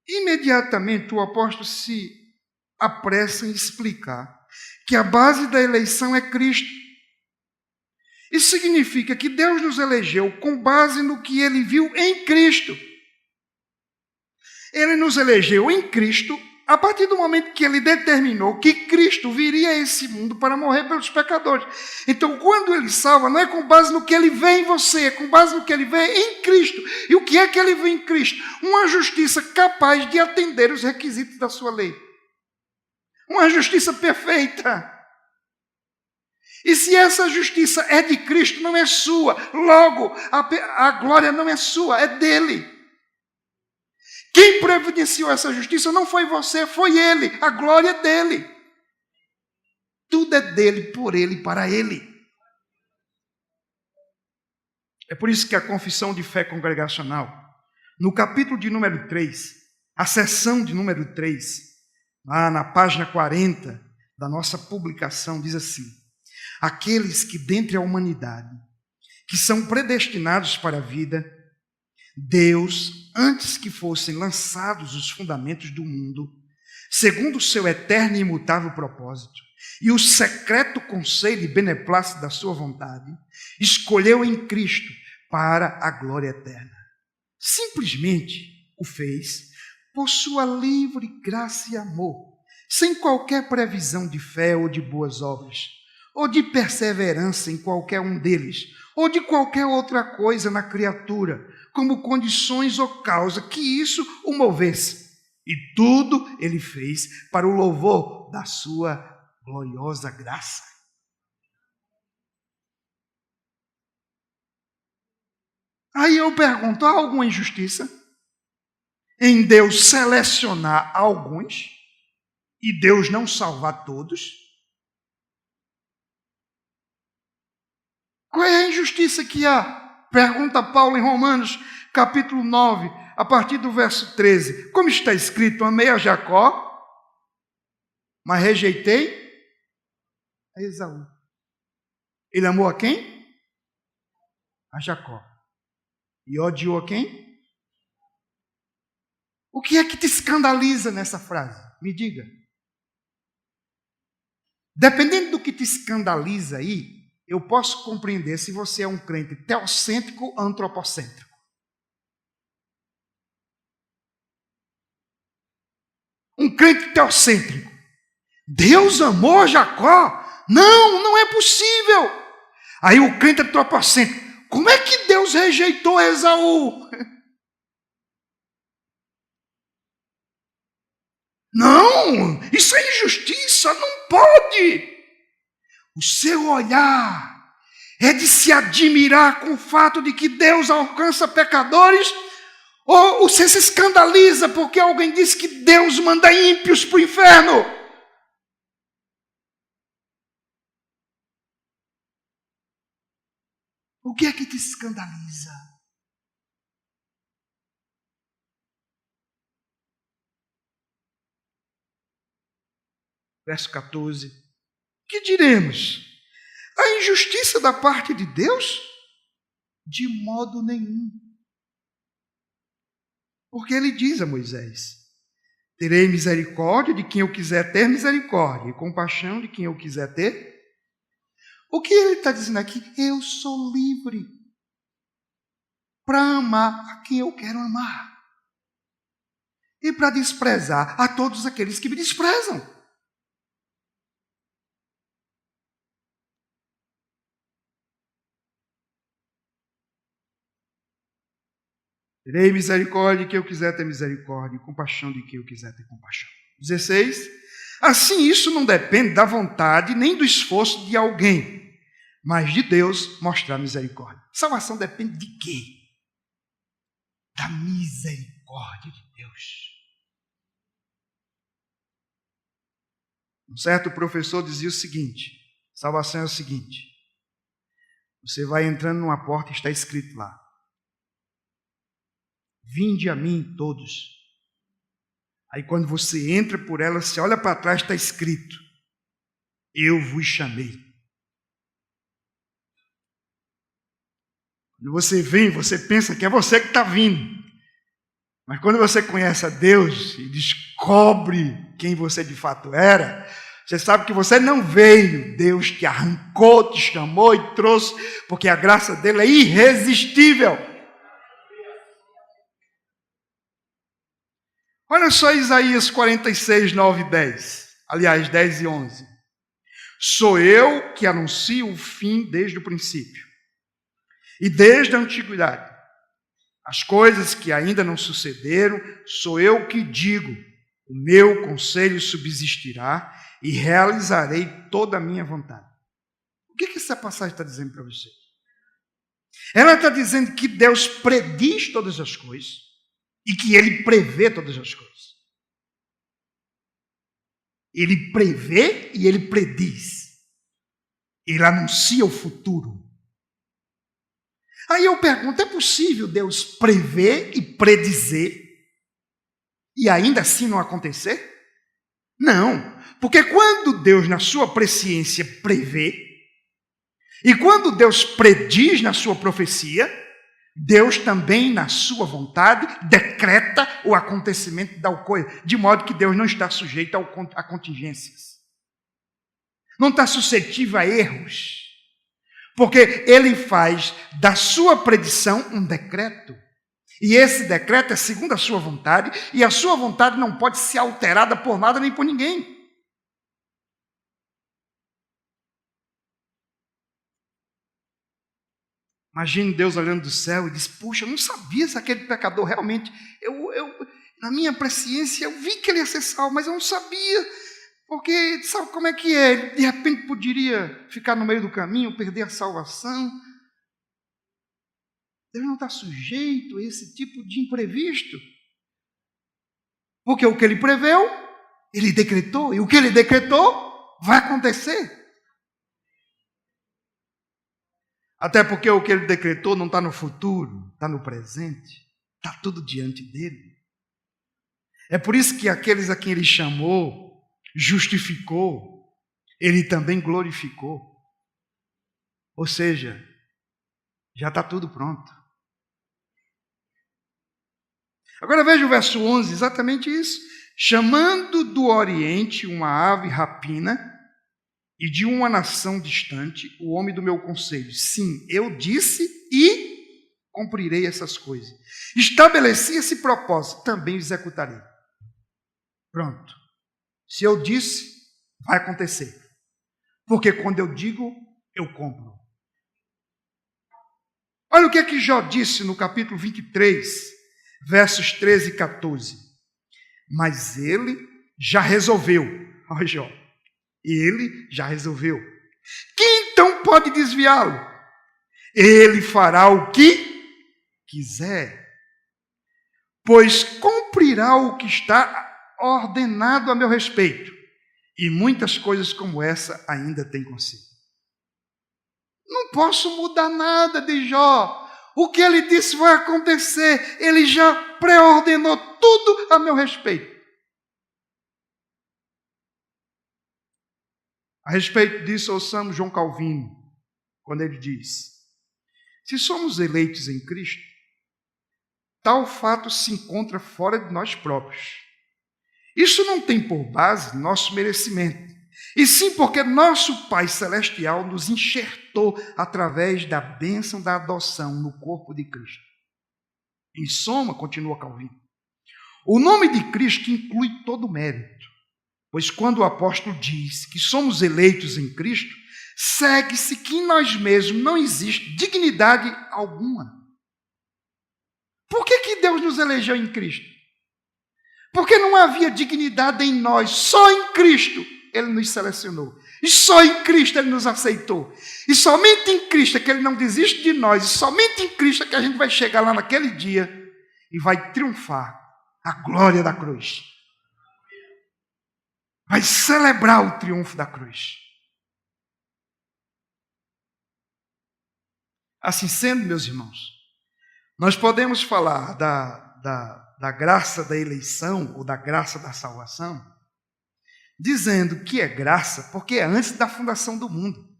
imediatamente, o apóstolo se apressa em explicar que a base da eleição é Cristo. Isso significa que Deus nos elegeu com base no que Ele viu em Cristo. Ele nos elegeu em Cristo a partir do momento que Ele determinou que Cristo viria a esse mundo para morrer pelos pecadores. Então, quando Ele salva, não é com base no que Ele vê em você, é com base no que Ele vê em Cristo. E o que é que Ele vê em Cristo? Uma justiça capaz de atender os requisitos da sua lei. Uma justiça perfeita. E se essa justiça é de Cristo, não é sua. Logo, a glória não é sua, é dele. Quem providenciou essa justiça não foi você, foi Ele. A glória é dele. Tudo é dele, por Ele, para Ele. É por isso que a confissão de fé congregacional, no capítulo de número 3, a seção de número 3, lá na página 40 da nossa publicação, diz assim: aqueles que dentre a humanidade, que são predestinados para a vida, Deus, antes que fossem lançados os fundamentos do mundo, segundo o seu eterno e imutável propósito, e o secreto conselho e beneplácito da sua vontade, escolheu em Cristo para a glória eterna. Simplesmente o fez por sua livre graça e amor, sem qualquer previsão de fé ou de boas obras, ou de perseverança em qualquer um deles, ou de qualquer outra coisa na criatura, como condições ou causa que isso o movesse. E tudo ele fez para o louvor da sua gloriosa graça. Aí eu pergunto, há alguma injustiça em Deus selecionar alguns e Deus não salvar todos? Qual é a injustiça que há? Pergunta Paulo em Romanos, capítulo 9, a partir do verso 13. Como está escrito, amei a Jacó, mas rejeitei a Esaú. Ele amou a quem? A Jacó. E odiou a quem? O que é que te escandaliza nessa frase? Me diga. Dependendo do que te escandaliza aí, eu posso compreender se você é um crente teocêntrico ou antropocêntrico. Um crente teocêntrico. Deus amou Jacó? Não, não é possível. Aí o crente antropocêntrico. Como é que Deus rejeitou Esaú? Não, isso é injustiça, não pode. O seu olhar é de se admirar com o fato de que Deus alcança pecadores, ou você se escandaliza porque alguém diz que Deus manda ímpios para o inferno? O que é que te escandaliza? Verso 14. Que diremos? A injustiça da parte de Deus? De modo nenhum. Porque ele diz a Moisés: terei misericórdia de quem eu quiser ter misericórdia, e compaixão de quem eu quiser ter. O que ele está dizendo aqui? Eu sou livre para amar a quem eu quero amar e para desprezar a todos aqueles que me desprezam. Terei misericórdia de quem eu quiser ter misericórdia, e compaixão de quem eu quiser ter compaixão. 16. Assim, isso não depende da vontade nem do esforço de alguém, mas de Deus mostrar misericórdia. Salvação depende de quê? Da misericórdia de Deus. Um certo professor dizia o seguinte: salvação é o seguinte, você vai entrando numa porta e está escrito lá: vinde a mim todos. Aí quando você entra por ela, você olha para trás, está escrito: eu vos chamei. Quando você vem, você pensa que é você que está vindo. Mas quando você conhece a Deus e descobre quem você de fato era, você sabe que você não veio, Deus te arrancou, te chamou e trouxe, porque a graça dele é irresistível. Olha só Isaías 46, 9 e 10. Aliás, 10 e 11. Sou eu que anuncio o fim desde o princípio e desde a antiguidade. As coisas que ainda não sucederam, sou eu que digo. O meu conselho subsistirá e realizarei toda a minha vontade. O que essa passagem está dizendo para você? Ela está dizendo que Deus prediz todas as coisas e que Ele prevê todas as coisas. Ele prevê e Ele prediz. Ele anuncia o futuro. Aí eu pergunto, é possível Deus prever e predizer e ainda assim não acontecer? Não, porque quando Deus na sua presciência prevê e quando Deus prediz na sua profecia, Deus também na sua vontade decreta o acontecimento da coisa, de modo que Deus não está sujeito a contingências. Não está suscetível a erros. Porque ele faz da sua predição um decreto. E esse decreto é segundo a sua vontade, e a sua vontade não pode ser alterada por nada nem por ninguém. Imagine Deus olhando do céu e diz: puxa, eu não sabia se aquele pecador realmente... na minha presciência, eu vi que ele ia ser salvo, mas eu não sabia... Porque sabe como é que é? Ele, de repente, poderia ficar no meio do caminho, perder a salvação. Deus não está sujeito a esse tipo de imprevisto. Porque o que ele preveu, ele decretou. E o que ele decretou, vai acontecer. Até porque o que ele decretou não está no futuro, está no presente. Está tudo diante dele. É por isso que aqueles a quem ele chamou, justificou, ele também glorificou. Ou seja, já está tudo pronto. Agora veja o verso 11, exatamente isso. Chamando do Oriente uma ave rapina e de uma nação distante, o homem do meu conselho. Sim, eu disse e cumprirei essas coisas. Estabeleci esse propósito, também executarei. Pronto. Se eu disse, vai acontecer. Porque quando eu digo, eu cumpro. Olha o que é que Jó disse no capítulo 23, versos 13 e 14. Mas ele já resolveu. Olha Jó. Ele já resolveu. Quem então pode desviá-lo? Ele fará o que quiser. Pois cumprirá o que está ordenado a meu respeito. E muitas coisas como essa ainda tem consigo. Não posso mudar nada de Jó. O que ele disse vai acontecer. Ele já pré-ordenou tudo a meu respeito. A respeito disso, ouçamos João Calvino, quando ele diz: se somos eleitos em Cristo, tal fato se encontra fora de nós próprios. Isso não tem por base nosso merecimento, e sim porque nosso Pai Celestial nos enxertou através da bênção da adoção no corpo de Cristo. Em soma, continua Calvino, o nome de Cristo inclui todo o mérito, pois quando o apóstolo diz que somos eleitos em Cristo, segue-se que em nós mesmos não existe dignidade alguma. Por que Deus nos elegeu em Cristo? Porque não havia dignidade em nós, só em Cristo Ele nos selecionou. E só em Cristo Ele nos aceitou. E somente em Cristo é que Ele não desiste de nós. E somente em Cristo é que a gente vai chegar lá naquele dia e vai triunfar a glória da cruz. Vai celebrar o triunfo da cruz. Assim sendo, meus irmãos, nós podemos falar da graça da eleição ou da graça da salvação, dizendo que é graça porque é antes da fundação do mundo.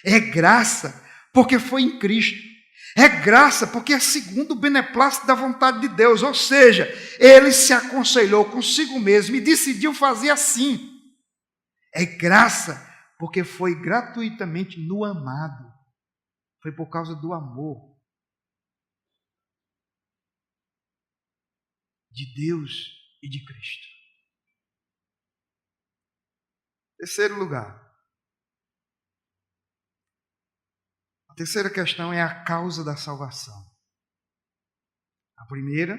É graça porque foi em Cristo. É graça porque é segundo o beneplácito da vontade de Deus. Ou seja, ele se aconselhou consigo mesmo e decidiu fazer assim. É graça porque foi gratuitamente no amado. Foi por causa do amor de Deus e de Cristo. Terceiro lugar. A terceira questão é a causa da salvação. A primeira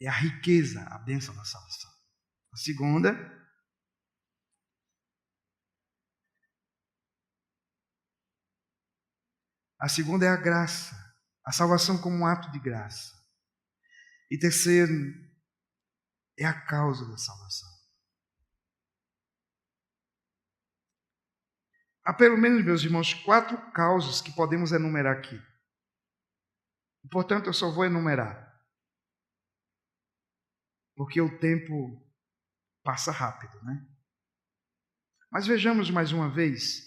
é a riqueza, a bênção da salvação. A segunda é a graça, a salvação como um ato de graça. E terceiro é a causa da salvação. Há pelo menos, meus irmãos, 4 causas que podemos enumerar aqui. Portanto, eu só vou enumerar, porque o tempo passa rápido, né? Mas vejamos mais uma vez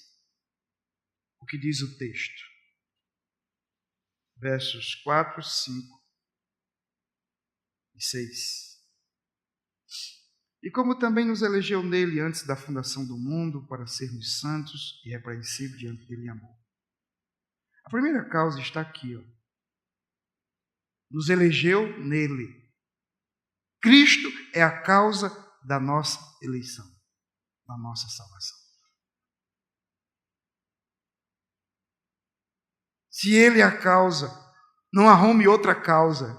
o que diz o texto. Versos 4, 5 e 6. E como também nos elegeu nele antes da fundação do mundo, para sermos santos e irrepreensíveis diante dele em amor. A primeira causa está aqui, ó. Nos elegeu nele. Cristo é a causa da nossa eleição, da nossa salvação. Se ele é a causa, não arrume outra causa,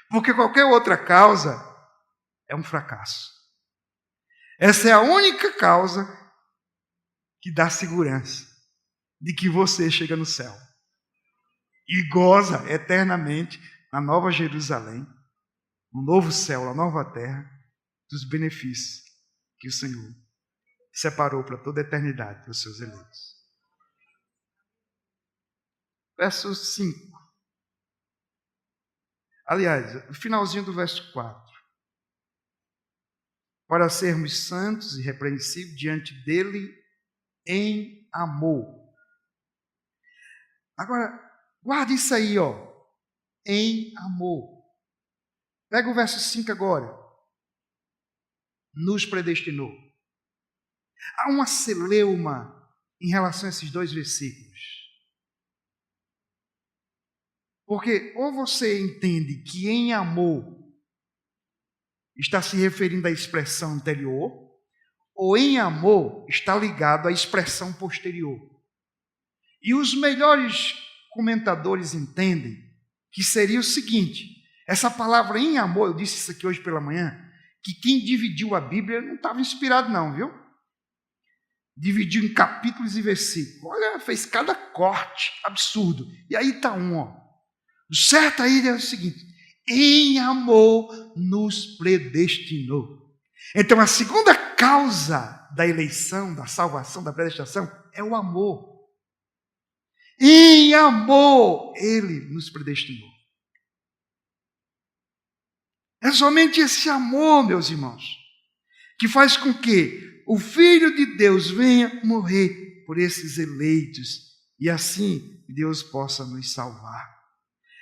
porque qualquer outra causa é um fracasso. Essa é a única causa que dá segurança de que você chega no céu. e goza eternamente na Nova Jerusalém, no novo céu, na nova terra, dos benefícios que o Senhor separou para toda a eternidade para os seus eleitos. Verso 5. Aliás, o finalzinho do verso 4. Para sermos santos e irrepreensíveis diante dele em amor. Agora, guarde isso aí, ó. Em amor. Pega o verso 5 agora. Nos predestinou. Há uma celeuma em relação a esses dois versículos. Porque ou você entende que em amor está se referindo à expressão anterior, ou em amor está ligado à expressão posterior. E os melhores comentadores entendem que seria o seguinte: essa palavra em amor, eu disse isso aqui hoje pela manhã, que quem dividiu a Bíblia não estava inspirado não, viu? Dividiu em capítulos e versículos. Olha, fez cada corte absurdo. E aí está ó. O certo aí é o seguinte: em amor nos predestinou. Então a segunda causa da eleição, da salvação, da predestinação é o amor. Em amor ele nos predestinou. É somente esse amor, meus irmãos, que faz com que o Filho de Deus venha morrer por esses eleitos e assim Deus possa nos salvar.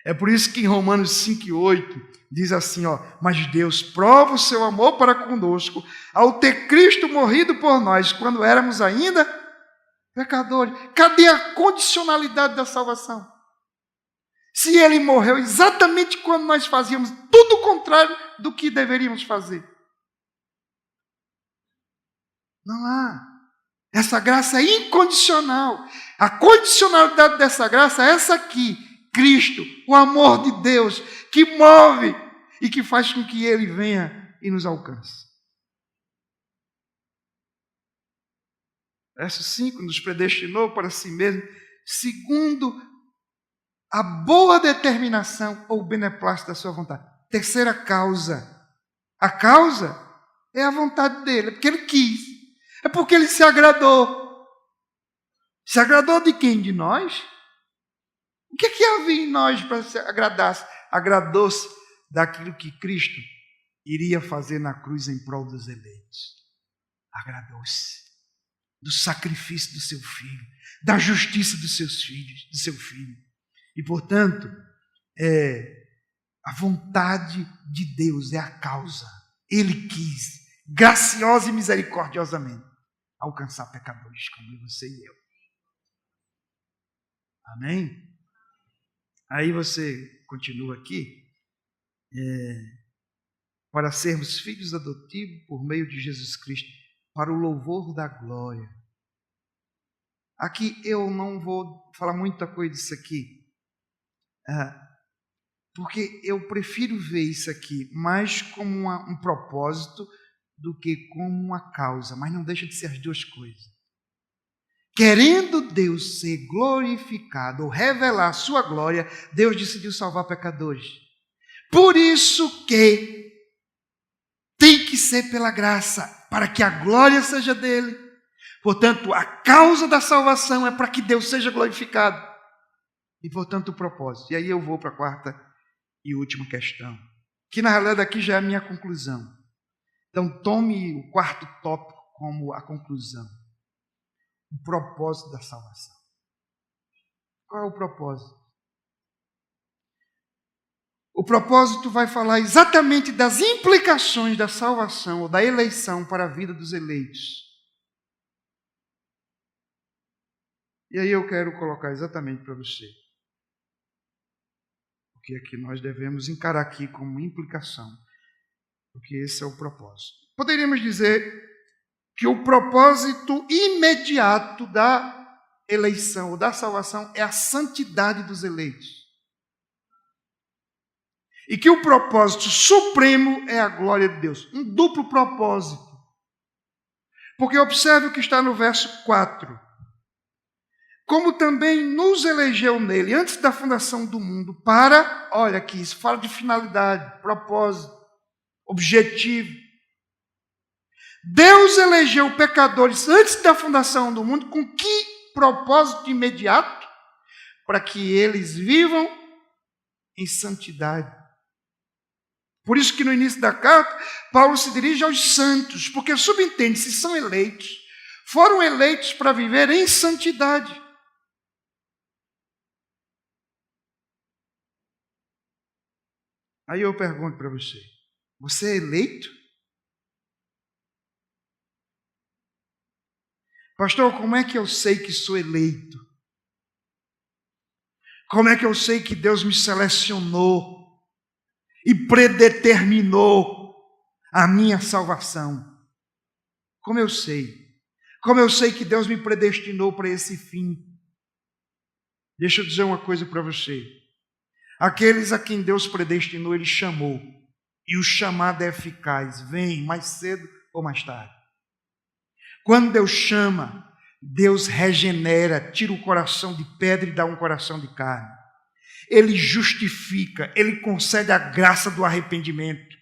É por isso que em Romanos 5:8 diz assim, ó: mas Deus prova o seu amor para conosco ao ter Cristo morrido por nós quando éramos ainda pecadores. Cadê a condicionalidade da salvação? Se ele morreu exatamente quando nós fazíamos tudo o contrário do que deveríamos fazer. Não há. Essa graça é incondicional. A condicionalidade dessa graça é essa aqui: Cristo, o amor de Deus, que move e que faz com que ele venha e nos alcance. Verso 5, nos predestinou para si mesmo, segundo a boa determinação ou beneplácito da sua vontade. Terceira causa. A causa é a vontade dele, é porque ele quis. É porque ele se agradou. Se agradou de quem? De nós? O que é que havia em nós para se agradasse? Agradou-se daquilo que Cristo iria fazer na cruz em prol dos eleitos. Agradou-se do sacrifício do seu filho, da justiça dos seus filhos, do seu filho. E, portanto, a vontade de Deus é a causa. Ele quis, graciosa e misericordiosamente, alcançar pecadores como você e eu. Amém? Aí você continua aqui. Para sermos filhos adotivos por meio de Jesus Cristo, para o louvor da glória. Aqui eu não vou falar muita coisa disso aqui, porque eu prefiro ver isso aqui mais como um propósito do que como uma causa, mas não deixa de ser as duas coisas. Querendo Deus ser glorificado ou revelar a sua glória, Deus decidiu salvar pecadores. Por isso que tem que ser pela graça, para que a glória seja dele. Portanto, a causa da salvação é para que Deus seja glorificado. E, portanto, o propósito. E aí eu vou para a quarta e última questão, que na realidade aqui já é a minha conclusão. Então, tome o quarto tópico como a conclusão. O propósito da salvação. Qual é o propósito? O propósito vai falar exatamente das implicações da salvação ou da eleição para a vida dos eleitos. E aí eu quero colocar exatamente para você o que é que nós devemos encarar aqui como implicação, porque esse é o propósito. Poderíamos dizer que o propósito imediato da eleição ou da salvação é a santidade dos eleitos. E que o propósito supremo é a glória de Deus. Um duplo propósito. Porque observe o que está no verso 4. como também nos elegeu nele, antes da fundação do mundo, para, olha aqui, isso fala de finalidade, propósito, objetivo. Deus elegeu pecadores antes da fundação do mundo, com que propósito imediato? Para que eles vivam em santidade. Por isso que no início da carta, Paulo se dirige aos santos, porque subentende, se são eleitos, foram eleitos para viver em santidade. Aí eu pergunto para você, você é eleito? Pastor, como é que eu sei que sou eleito? Como é que eu sei que Deus me selecionou e predeterminou a minha salvação? Como eu sei? Como eu sei que Deus me predestinou para esse fim? Deixa eu dizer uma coisa para você. Aqueles a quem Deus predestinou, Ele chamou. E o chamado é eficaz. Vem mais cedo ou mais tarde. Quando Deus chama, Deus regenera, tira o coração de pedra e dá um coração de carne. Ele justifica, Ele concede a graça do arrependimento.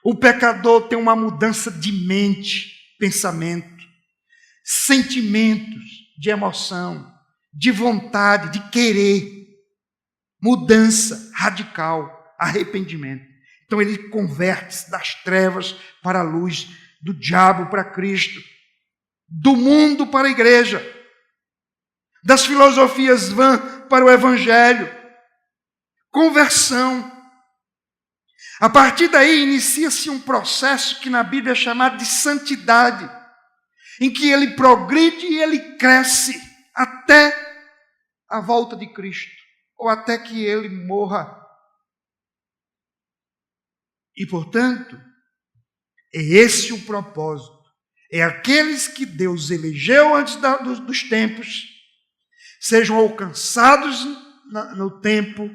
O pecador tem uma mudança de mente, pensamento, sentimentos, de emoção, de vontade, de querer. Mudança radical, arrependimento. Então ele converte-se das trevas para a luz, do diabo para Cristo, do mundo para a igreja, das filosofias vãs para o evangelho. Conversão. A partir daí inicia-se um processo que na Bíblia é chamado de santidade, em que ele progride e ele cresce até a volta de Cristo, ou até que ele morra. E, portanto, é esse o propósito. É aqueles que Deus elegeu antes dos tempos, sejam alcançados no tempo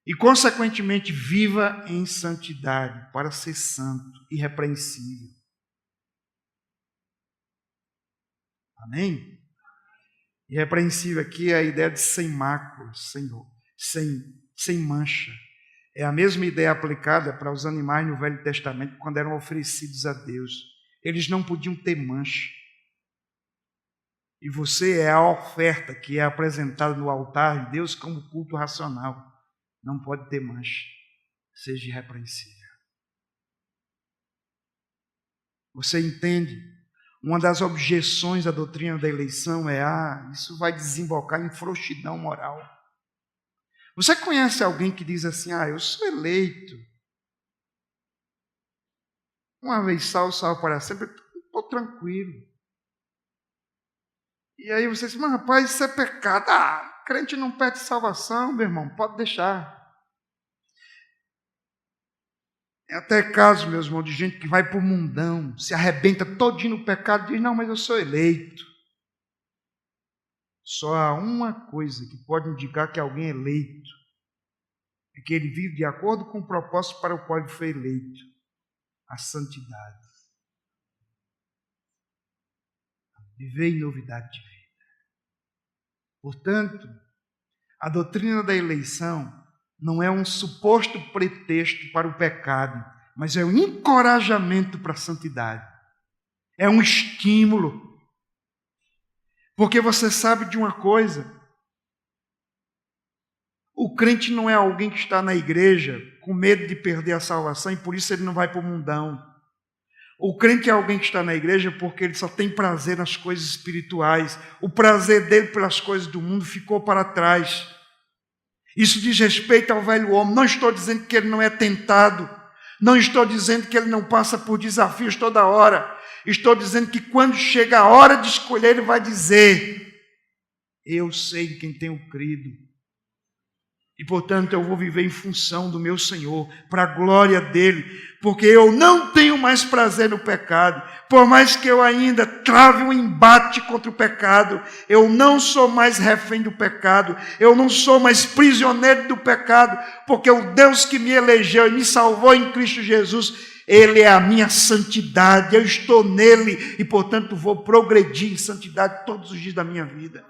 e, consequentemente, viva em santidade, para ser santo, irrepreensível. Amém? Irrepreensível aqui é a ideia de sem mácula, sem mancha. É a mesma ideia aplicada para os animais no Velho Testamento, quando eram oferecidos a Deus. Eles não podiam ter mancha. E você é a oferta que é apresentada no altar de Deus como culto racional. Não pode ter mancha. Seja irrepreensível. Você entende? Uma das objeções à doutrina da eleição é: isso vai desembocar em frouxidão moral. Você conhece alguém que diz assim: eu sou eleito, uma vez salvo para sempre, estou tranquilo. E aí você diz: mas rapaz, isso é pecado. Crente não pede salvação, meu irmão, pode deixar. É até caso, meus irmãos, de gente que vai para o mundão, se arrebenta todinho no pecado e diz: não, mas eu sou eleito. Só há uma coisa que pode indicar que alguém é eleito: é que ele vive de acordo com o propósito para o qual ele foi eleito, a santidade. Viver em novidade de vida. Portanto, a doutrina da eleição não é um suposto pretexto para o pecado, mas é um encorajamento para a santidade. É um estímulo. Porque você sabe de uma coisa: o crente não é alguém que está na igreja com medo de perder a salvação e por isso ele não vai para o mundão. O crente é alguém que está na igreja porque ele só tem prazer nas coisas espirituais. O prazer dele pelas coisas do mundo ficou para trás. Isso diz respeito ao velho homem. Não estou dizendo que ele não é tentado. Não estou dizendo que ele não passa por desafios toda hora. Estou dizendo que quando chega a hora de escolher, ele vai dizer: eu sei em quem tenho crido. E, portanto, eu vou viver em função do meu Senhor, para a glória dele, porque eu não tenho mais prazer no pecado. Por mais que eu ainda trave um embate contra o pecado, eu não sou mais refém do pecado, eu não sou mais prisioneiro do pecado, porque o Deus que me elegeu e me salvou em Cristo Jesus, Ele é a minha santidade, eu estou nele e, portanto, vou progredir em santidade todos os dias da minha vida.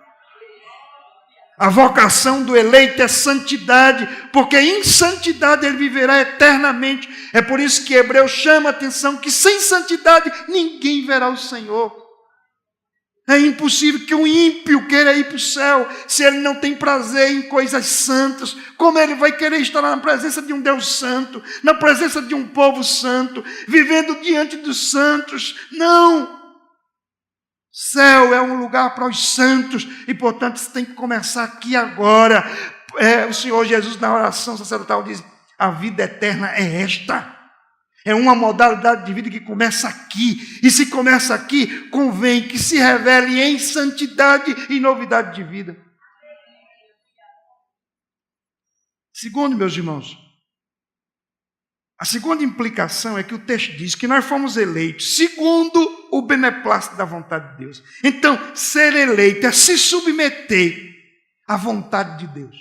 A vocação do eleito é santidade, porque em santidade ele viverá eternamente. É por isso que Hebreus chama a atenção que sem santidade ninguém verá o Senhor. É impossível que um ímpio queira ir para o céu se ele não tem prazer em coisas santas. Como ele vai querer estar na presença de um Deus santo, na presença de um povo santo, vivendo diante dos santos? Não! Céu é um lugar para os santos e, portanto, isso tem que começar aqui agora. O Senhor Jesus, na oração sacerdotal, diz: a vida eterna é esta. É uma modalidade de vida que começa aqui. E se começa aqui, convém que se revele em santidade e novidade de vida. Segundo, meus irmãos, a segunda implicação é que o texto diz que nós fomos eleitos segundo o beneplácito da vontade de Deus. Então, ser eleito é se submeter à vontade de Deus.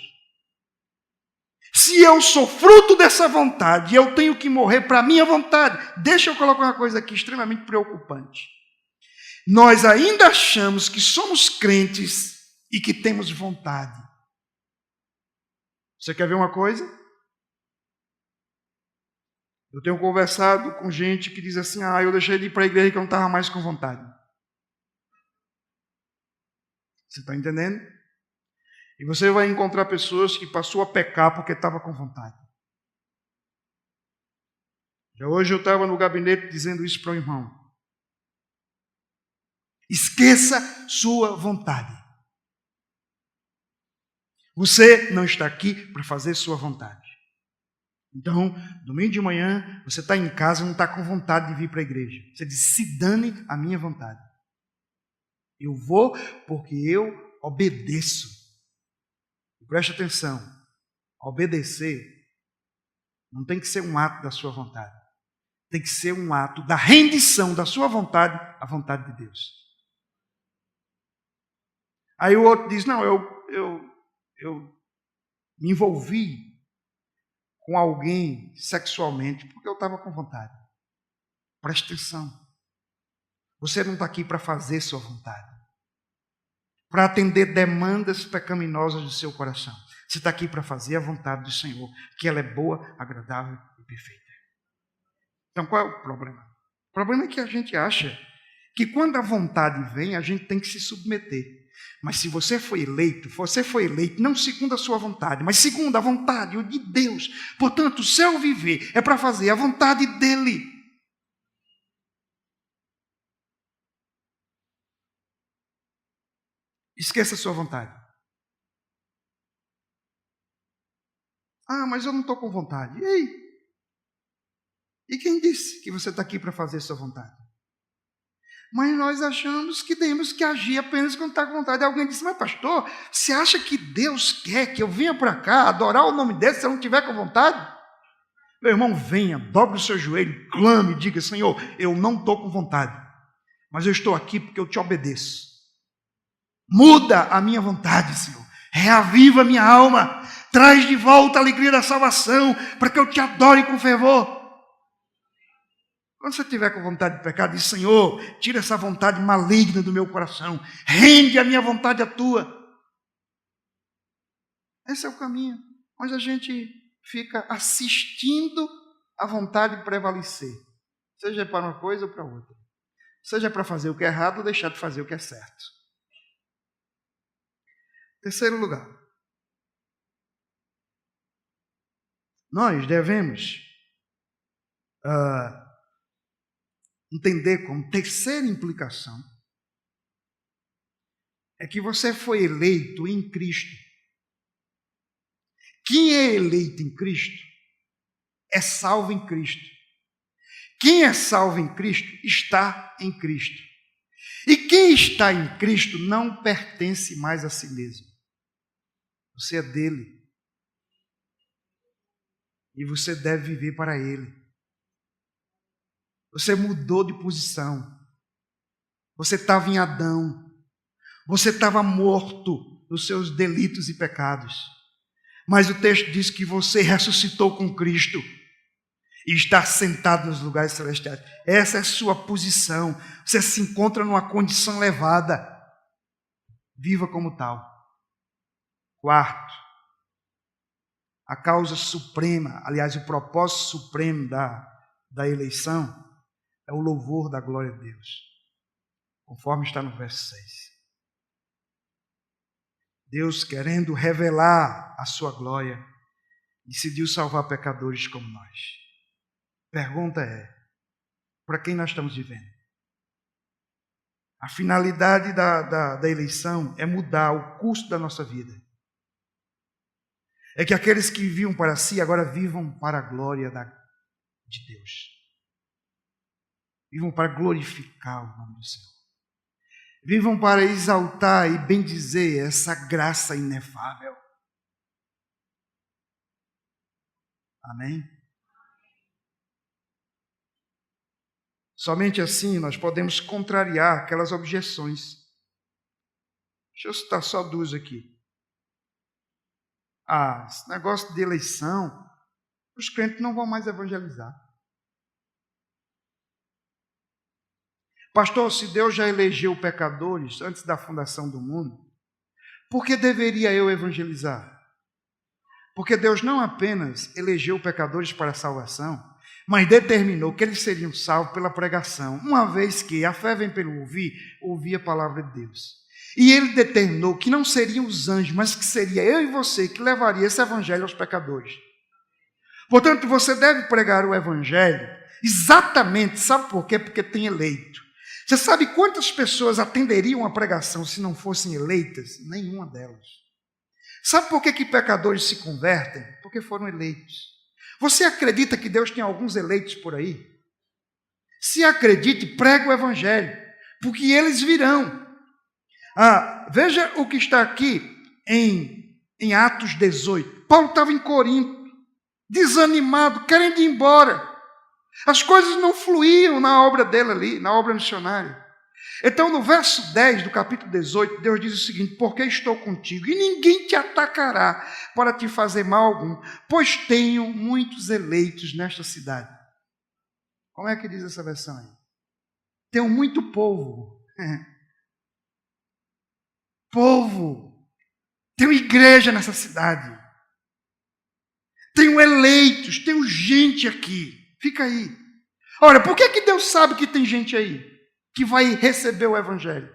Se eu sou fruto dessa vontade, eu tenho que morrer para a minha vontade. Deixa eu colocar uma coisa aqui extremamente preocupante. Nós ainda achamos que somos crentes e que temos vontade. Você quer ver uma coisa? Eu tenho conversado com gente que diz assim: eu deixei de ir para a igreja que eu não estava mais com vontade. Você está entendendo? E você vai encontrar pessoas que passou a pecar porque estava com vontade. Já hoje eu estava no gabinete dizendo isso para o irmão. Esqueça sua vontade. Você não está aqui para fazer sua vontade. Então, domingo de manhã, você está em casa e não está com vontade de vir para a igreja. Você diz: se dane a minha vontade. Eu vou porque eu obedeço. Preste atenção, obedecer não tem que ser um ato da sua vontade. Tem que ser um ato da rendição da sua vontade à vontade de Deus. Aí o outro diz: não, eu me envolvi com alguém sexualmente porque eu estava com vontade. Preste atenção. Você não está aqui para fazer sua vontade, para atender demandas pecaminosas do seu coração. Você está aqui para fazer a vontade do Senhor, que ela é boa, agradável e perfeita. Então, qual é o problema? O problema é que a gente acha que quando a vontade vem, a gente tem que se submeter. Mas se você foi eleito não segundo a sua vontade, mas segundo a vontade de Deus. Portanto, o seu viver é para fazer a vontade dEle. Esqueça a sua vontade. Mas eu não estou com vontade. E aí? E quem disse que você está aqui para fazer a sua vontade? Mas nós achamos que temos que agir apenas quando está com vontade. Alguém disse: mas pastor, você acha que Deus quer que eu venha para cá adorar o nome dele se eu não estiver com vontade? Meu irmão, venha, dobre o seu joelho, clame e diga: Senhor, eu não estou com vontade, mas eu estou aqui porque eu te obedeço. Muda a minha vontade, Senhor. Reaviva a minha alma. Traz de volta a alegria da salvação, para que eu te adore com fervor. Quando você estiver com vontade de pecar, diz: Senhor, tira essa vontade maligna do meu coração. Rende a minha vontade à tua. Esse é o caminho. Mas a gente fica assistindo a vontade prevalecer. Seja para uma coisa ou para outra. Seja para fazer o que é errado ou deixar de fazer o que é certo. Terceiro lugar, nós devemos entender como terceira implicação é que você foi eleito em Cristo. Quem é eleito em Cristo é salvo em Cristo. Quem é salvo em Cristo está em Cristo. E quem está em Cristo não pertence mais a si mesmo. Você é dele. E você deve viver para ele. Você mudou de posição. Você estava em Adão. Você estava morto nos seus delitos e pecados. Mas o texto diz que você ressuscitou com Cristo e está sentado nos lugares celestiais. Essa é a sua posição. Você se encontra numa condição elevada. Viva como tal. Quarto, a causa suprema, aliás, o propósito supremo da eleição é o louvor da glória de Deus, conforme está no verso 6. Deus, querendo revelar a sua glória, decidiu salvar pecadores como nós. A pergunta é, para quem nós estamos vivendo? A finalidade da eleição é mudar o curso da nossa vida. É que aqueles que viviam para si agora vivam para a glória de Deus. Vivam para glorificar o nome do Senhor. Vivam para exaltar e bendizer essa graça inefável. Amém? Somente assim nós podemos contrariar aquelas objeções. Deixa eu citar só duas aqui. Esse negócio de eleição, os crentes não vão mais evangelizar. Pastor, se Deus já elegeu pecadores antes da fundação do mundo, por que deveria eu evangelizar? Porque Deus não apenas elegeu pecadores para a salvação, mas determinou que eles seriam salvos pela pregação, uma vez que a fé vem pelo ouvir a palavra de Deus. E ele determinou que não seriam os anjos, mas que seria eu e você que levaria esse evangelho aos pecadores. Portanto, você deve pregar o evangelho exatamente, sabe por quê? Porque tem eleito. Você sabe quantas pessoas atenderiam a pregação se não fossem eleitas? Nenhuma delas. Sabe por que pecadores se convertem? Porque foram eleitos. Você acredita que Deus tem alguns eleitos por aí? Se acredite, pregue o evangelho, porque eles virão. Veja o que está aqui em Atos 18. Paulo estava em Corinto, desanimado, querendo ir embora. As coisas não fluíam na obra dele ali, na obra missionária. Então, no verso 10 do capítulo 18, Deus diz o seguinte: porque estou contigo, e ninguém te atacará para te fazer mal algum, pois tenho muitos eleitos nesta cidade. Como é que diz essa versão aí? Tenho muito povo. Povo. Tenho igreja nessa cidade. Tenho eleitos, tenho gente aqui. Fica aí. Olha, por que Deus sabe que tem gente aí que vai receber o evangelho?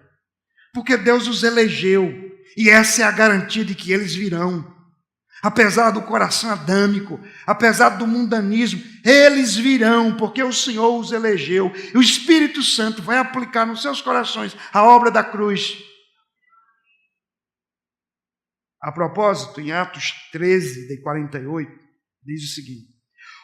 Porque Deus os elegeu. E essa é a garantia de que eles virão. Apesar do coração adâmico, apesar do mundanismo, eles virão, porque o Senhor os elegeu. E o Espírito Santo vai aplicar nos seus corações a obra da cruz. A propósito, em Atos 13, de 48, diz o seguinte: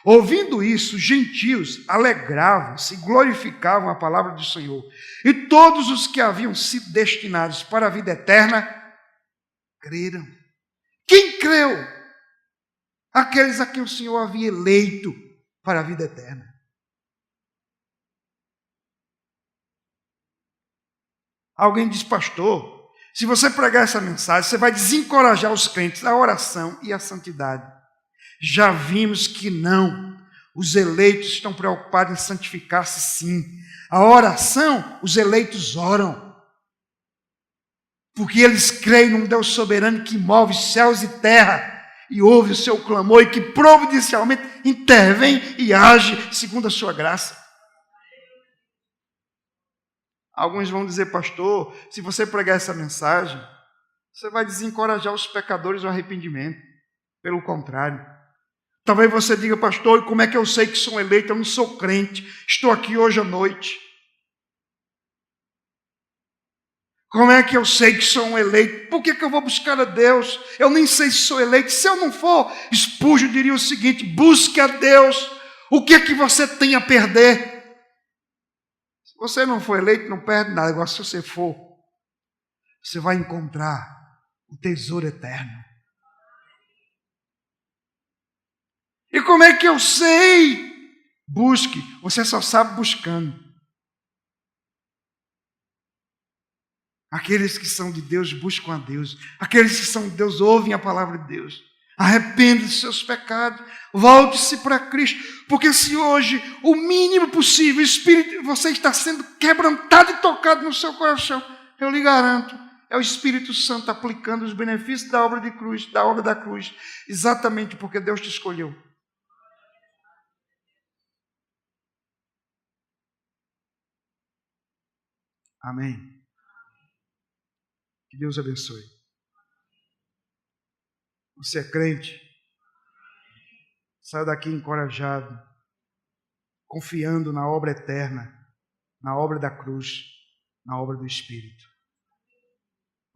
ouvindo isso, os gentios alegravam-se e glorificavam a palavra do Senhor. E todos os que haviam sido destinados para a vida eterna, creram. Quem creu? Aqueles a quem o Senhor havia eleito para a vida eterna. Alguém diz: pastor, se você pregar essa mensagem, você vai desencorajar os crentes à oração e à santidade. Já vimos que não. Os eleitos estão preocupados em santificar-se, sim. A oração, os eleitos oram. Porque eles creem num Deus soberano que move céus e terra e ouve o seu clamor e que providencialmente intervém e age segundo a sua graça. Alguns vão dizer: pastor, se você pregar essa mensagem, você vai desencorajar os pecadores ao arrependimento. Pelo contrário. Talvez você diga: pastor, como é que eu sei que sou eleito? Eu não sou crente, estou aqui hoje à noite. Como é que eu sei que sou um eleito? Por que eu vou buscar a Deus? Eu nem sei se sou eleito. Se eu não for, Spurgeon diria o seguinte: busque a Deus. O que é que você tem a perder? Se você não for eleito, não perde nada. Agora, se você for, você vai encontrar o tesouro eterno. E como é que eu sei? Busque. Você só sabe buscando. Aqueles que são de Deus buscam a Deus. Aqueles que são de Deus ouvem a palavra de Deus. Arrepende dos seus pecados. Volte-se para Cristo. Porque se hoje, o mínimo possível, o Espírito, você está sendo quebrantado e tocado no seu coração, eu lhe garanto, É o Espírito Santo aplicando os benefícios da obra de cruz, da obra da cruz, exatamente porque Deus te escolheu. Amém. Que Deus abençoe. Você é crente? Saia daqui encorajado, confiando na obra eterna, na obra da cruz, na obra do Espírito.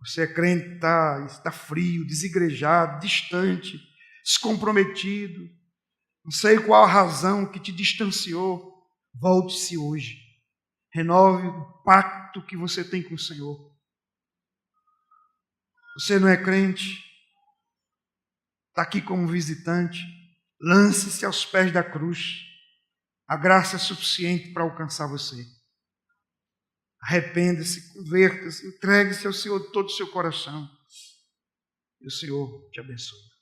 Você é crente, está frio, desigrejado, distante, descomprometido. Não sei qual a razão que te distanciou. Volte-se hoje. Renove o pacto que você tem com o Senhor. Você não é crente? Está aqui como visitante? Lance-se aos pés da cruz. A graça é suficiente para alcançar você. Arrependa-se, converta-se, entregue-se ao Senhor de todo o seu coração. E o Senhor te abençoe.